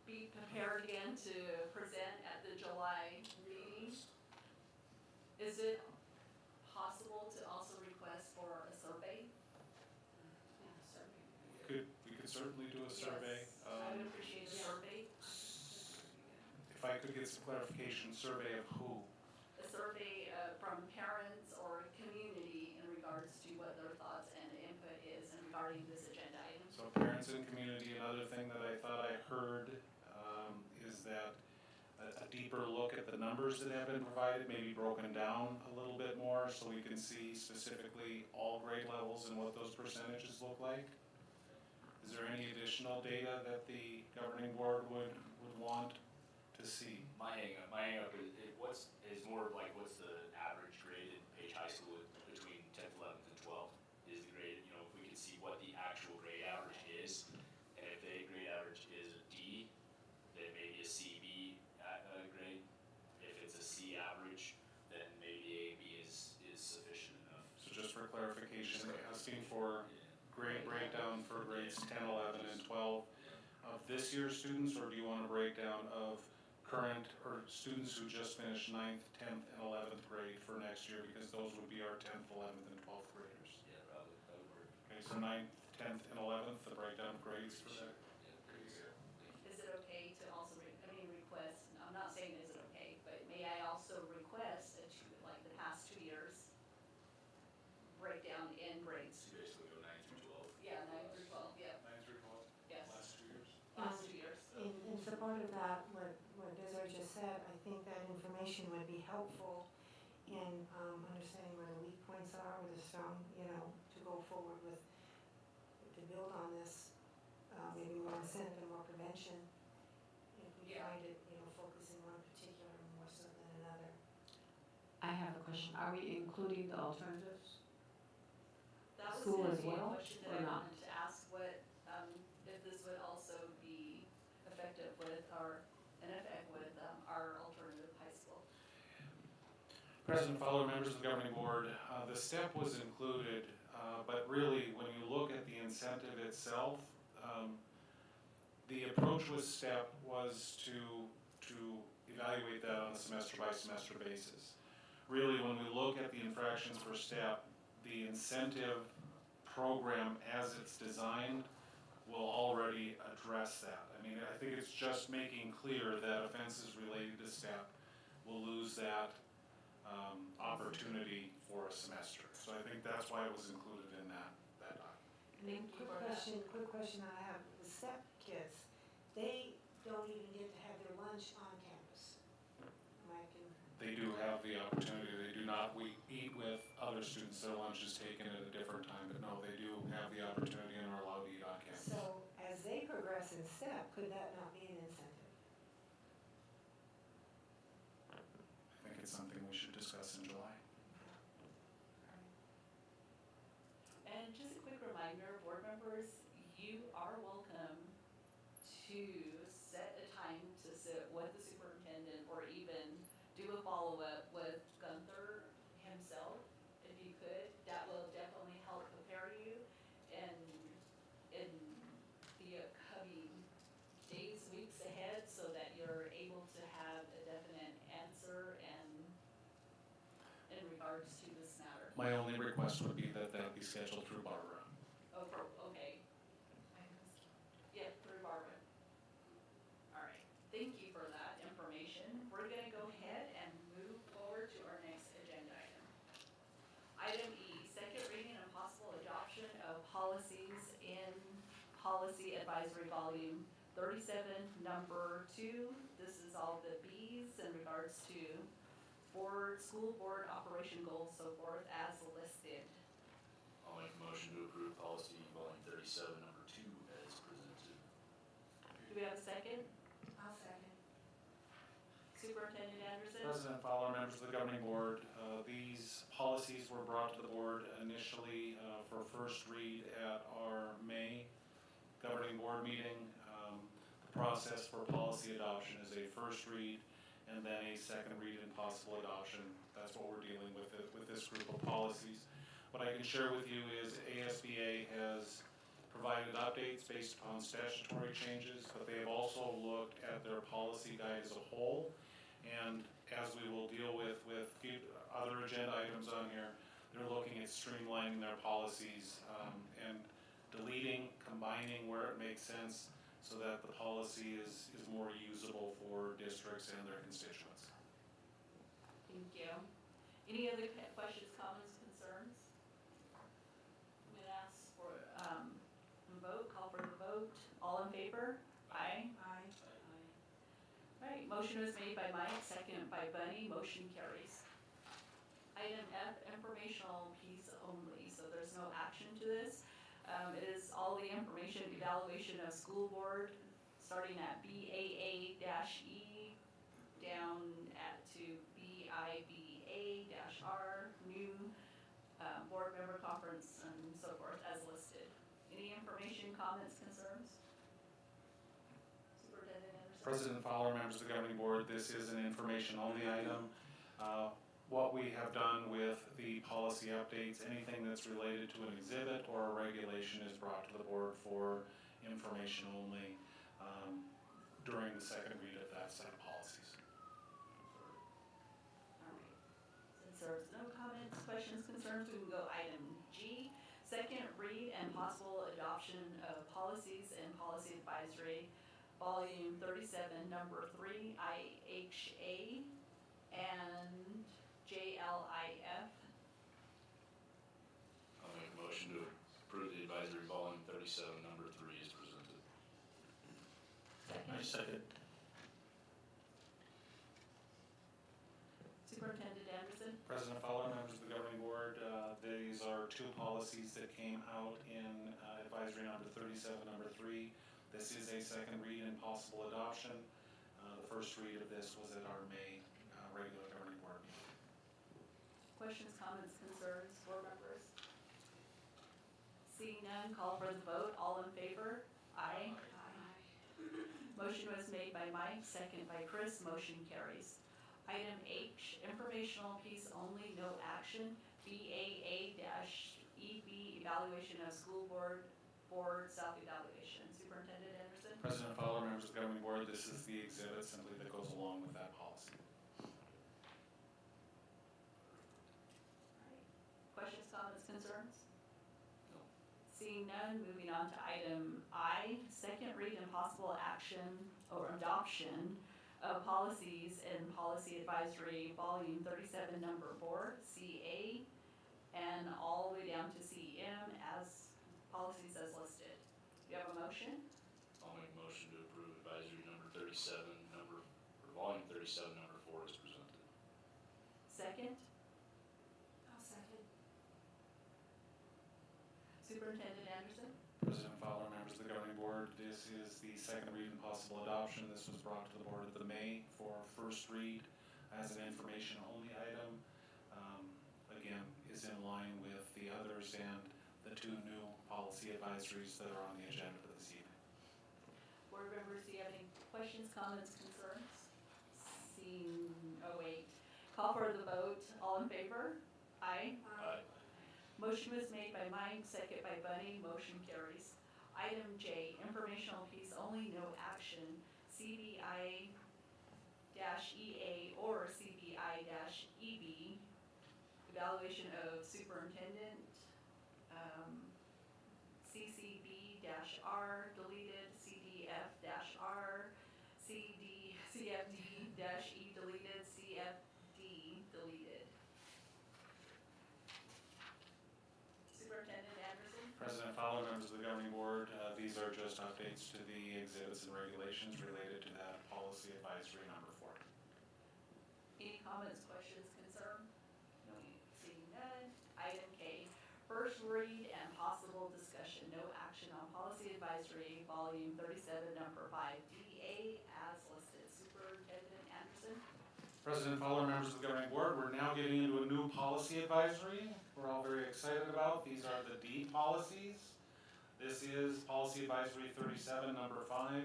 be prepared again to present at the July meeting. Is it possible to also request for a survey?
We could certainly do a survey.
Yes, I would appreciate a survey.
If I could get some clarification, survey of who?
A survey from parents or community in regards to what their thoughts and input is regarding this agenda item.
So parents and community, another thing that I thought I heard is that a deeper look at the numbers that have been provided, maybe broken down a little bit more so we can see specifically all grade levels and what those percentages look like. Is there any additional data that the governing board would want to see?
My hang up is more like what's the average grade in Page High School between 10th, 11th, and 12th is the grade, if we can see what the actual grade average is, and if the grade average is a D, then maybe a CB grade. If it's a C average, then maybe a B is sufficient enough.
So just for clarification, asking for grade breakdown for grades 10, 11, and 12 of this year's students, or do you want a breakdown of current or students who just finished 9th, 10th, and 11th grade for next year, because those would be our 10th, 11th, and 12th graders?
Yeah, probably, that would work.
Okay, so 9th, 10th, and 11th, the breakdown of grades for that.
Yeah, pretty good.
Is it okay to also, request, I'm not saying is it okay, but may I also request that you, like the past 2 years, breakdown in grades?
So basically go 9 through 12.
Yeah, 9 through 12, yeah,
9th through 12th,
yes,
last 2 years.
last 2 years.
In support of that, what Desiree just said, I think that information would be helpful in understanding where the weak points are, where the strong, to go forward with, to build on this, maybe more incentive and more prevention. If we
Yeah.
find it, focusing on particular more so than another.
I have a question. Are we including the alternatives?
That was
School
gonna
as
be a
well,
question
or
that I
not?
wanted to ask, if this would also be effective with our NFX
President Fowler, members of the governing board, the step was included, but really, when you look at the incentive itself, the approach with step was to evaluate that on a semester by semester basis. Really, when we look at the infractions for step, the incentive program as it's designed will already address that. I mean, I think it's just making clear that offenses related to step will lose that opportunity for a semester. So I think that's why it was included in that document.
Thank you for that.
Quick question I have, the STEP kids, they don't even get to have their lunch on campus.
They do have the opportunity, they do not, we eat with other students, their lunch is taken at a different time, but no, they do have the opportunity and are allowed to eat on campus.
So as they progress in STEP, could that not be an incentive?
I think it's something we should discuss in July.
And just a quick reminder, board members, you are welcome to set a time to sit with the superintendent or even do a follow-up with Gunther himself, if you could. That will definitely help prepare you in the upcoming days, weeks ahead, so that you're able to have a definite answer in regards to this matter.
My only request would be that that be scheduled through Barbara.
Oh, okay. Yeah, through Barbara. All right, thank you for that information. We're gonna go ahead and move forward to our next agenda item. Item E, second reading and possible adoption of policies in Policy Advisory Volume 37, number 2. This is all the Bs in regards to school board operation goals, so forth, as listed.
I'll make a motion to approve policy volume 37, number 2 as presented.
Do we have a second?
I'll second.
Superintendent Anderson?
President Fowler, members of the governing board, these policies were brought to the board initially for first read at our May governing board meeting. The process for policy adoption is a first read and then a second read and possible adoption. That's what we're dealing with this group of policies. What I can share with you is ASBA has provided updates based upon statutory changes, but they have also looked at their policy guide as a whole. And as we will deal with other agenda items on here, they're looking at streamlining their policies and deleting, combining where it makes sense so that the policy is more usable for districts and their constituents.
Thank you. Any other questions, comments, concerns? I'm gonna ask for, a vote, call for the vote. All in favor? Aye.
Aye.
All right, motion was made by Mike, second by Bunny, motion carries. Item F, informational piece only, so there's no action to this. It is all the information evaluation of school board, starting at BAA-E, down to BIBA-R, new board member conference and so forth as listed. Any information, comments, concerns? Superintendent Anderson?
President Fowler, members of the governing board, this is an information-only item. What we have done with the policy updates, anything that's related to an exhibit or a regulation is brought to the board for information only during the second read of that set of policies.
All right. Since there's no comments, questions, concerns, we can go item G. Second read and possible adoption of policies and policy advisory, volume 37, number 3, IHA and JLIF.
I'll make a motion to approve the advisory volume 37, number 3 as presented.
I second.
Superintendent Anderson?
President Fowler, members of the governing board, these are two policies that came out in advisory number 37, number 3. This is a second read and possible adoption. The first read of this was at our May regular governing board meeting.
Questions, comments, concerns, board members? Seeing none, call for the vote. All in favor? Aye. Motion was made by Mike, second by Chris, motion carries. Item H, informational piece only, no action, BAA-EB, evaluation of school board self-evaluation. Superintendent Anderson?
President Fowler, members of the governing board, this is the exhibit simply that goes along with that policy.
Questions, comments, concerns? Seeing none, moving on to item I, second read and possible action or adoption of policies in Policy Advisory Volume 37, Number 4, CA, and all the way down to CM as policies as listed. Do you have a motion?
I'll make a motion to approve advisory number 37, volume 37, number 4 is presented.
Second?
I'll second.
Superintendent Anderson?
President Fowler, members of the governing board, this is the second read and possible adoption. This was brought to the board at the May for first read as an information-only item. Again, is in line with the others and the 2 new policy advisories that are on the agenda for this evening.
Board members, do you have any questions, comments, concerns? Seeing, call for the vote. All in favor? Aye.
Aye.
Motion was made by Mike, second by Bunny, motion carries. Item J, informational piece only, no action, CBI-EA or CBI-EB, evaluation of superintendent, CCB-R deleted, CDF-R, CFD-E deleted, CFD deleted. Superintendent Anderson?
President Fowler, members of the governing board, these are just updates to the exhibits and regulations related to that policy advisory number 4.
Any comments, questions, concern? No, seeing none. Item K, first read and possible discussion, no action on policy advisory, volume 37, number 5, DA as listed. Superintendent Anderson?
President Fowler, members of the governing board, we're now getting into a new policy advisory we're all very excited about. These are the D policies. This is policy advisory 37, number 5.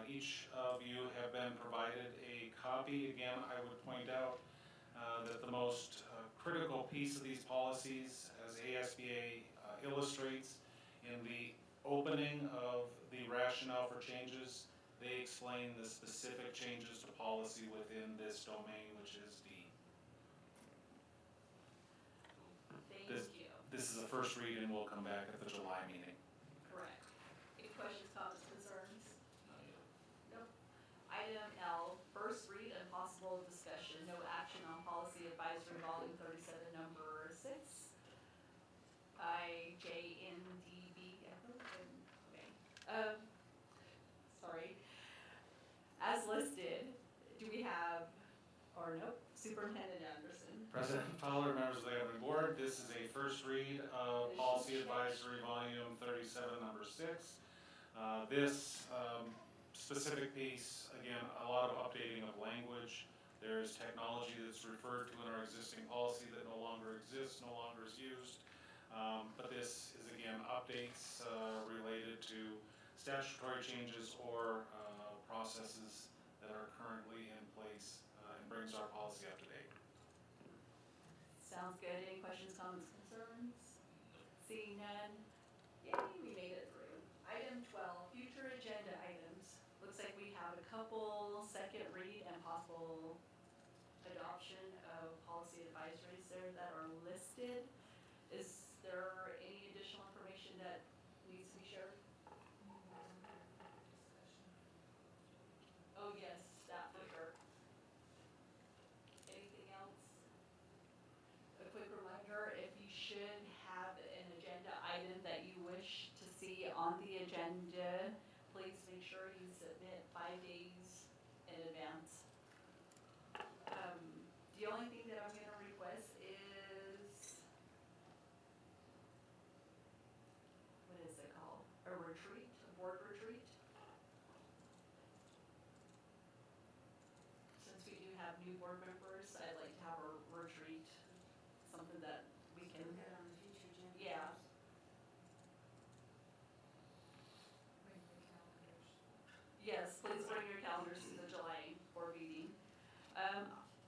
Each of you have been provided a copy. Again, I would point out that the most critical piece of these policies, as ASBA illustrates, in the opening of the rationale for changes, they explain the specific changes to policy within this domain, which is D.
Thank you.
This is a first read and we'll come back at the July meeting.
Correct. Any questions, comments, concerns?
Not yet.
No. Item L, first read and possible discussion, no action on policy advisory volume 37, number 6. IJNDB, okay. Sorry. As listed, do we have, or nope, Superintendent Anderson?
President Fowler, members of the governing board, this is a first read of policy advisory volume 37, number 6. This specific piece, again, a lot of updating of language. There's technology that's referred to in our existing policy that no longer exists, no longer is used. But this is, again, updates related to statutory changes or processes that are currently in place and brings our policy up to date.
Sounds good. Any questions, comments, concerns? Seeing none. Yay, we made it through. Item 12, future agenda items. Looks like we have a couple second read and possible adoption of policy advisories there that are listed. Is there any additional information that needs to be shared? Oh, yes, that for sure. Anything else? A quick reminder, if you should have an agenda item that you wish to see on the agenda, please make sure you submit 5 days in advance. The only thing that I'm gonna request is, what is it called? A retreat, a board retreat? Since we do have new board members, I'd like to have a retreat, something that we can,
Put that on the future agenda.
yeah.
Bring your calendars.
Yes, please bring your calendars to the July board meeting.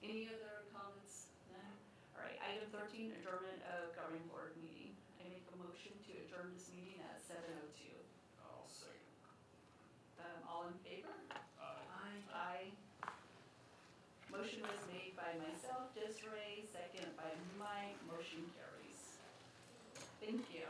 Any other comments? None? All right, item 13, adjournment of governing board meeting. I make a motion to adjourn this meeting at 7:02.
I'll second.
All in favor?
Aye.
Aye. Motion was made by myself, Desiree, second by Mike, motion carries. Thank you.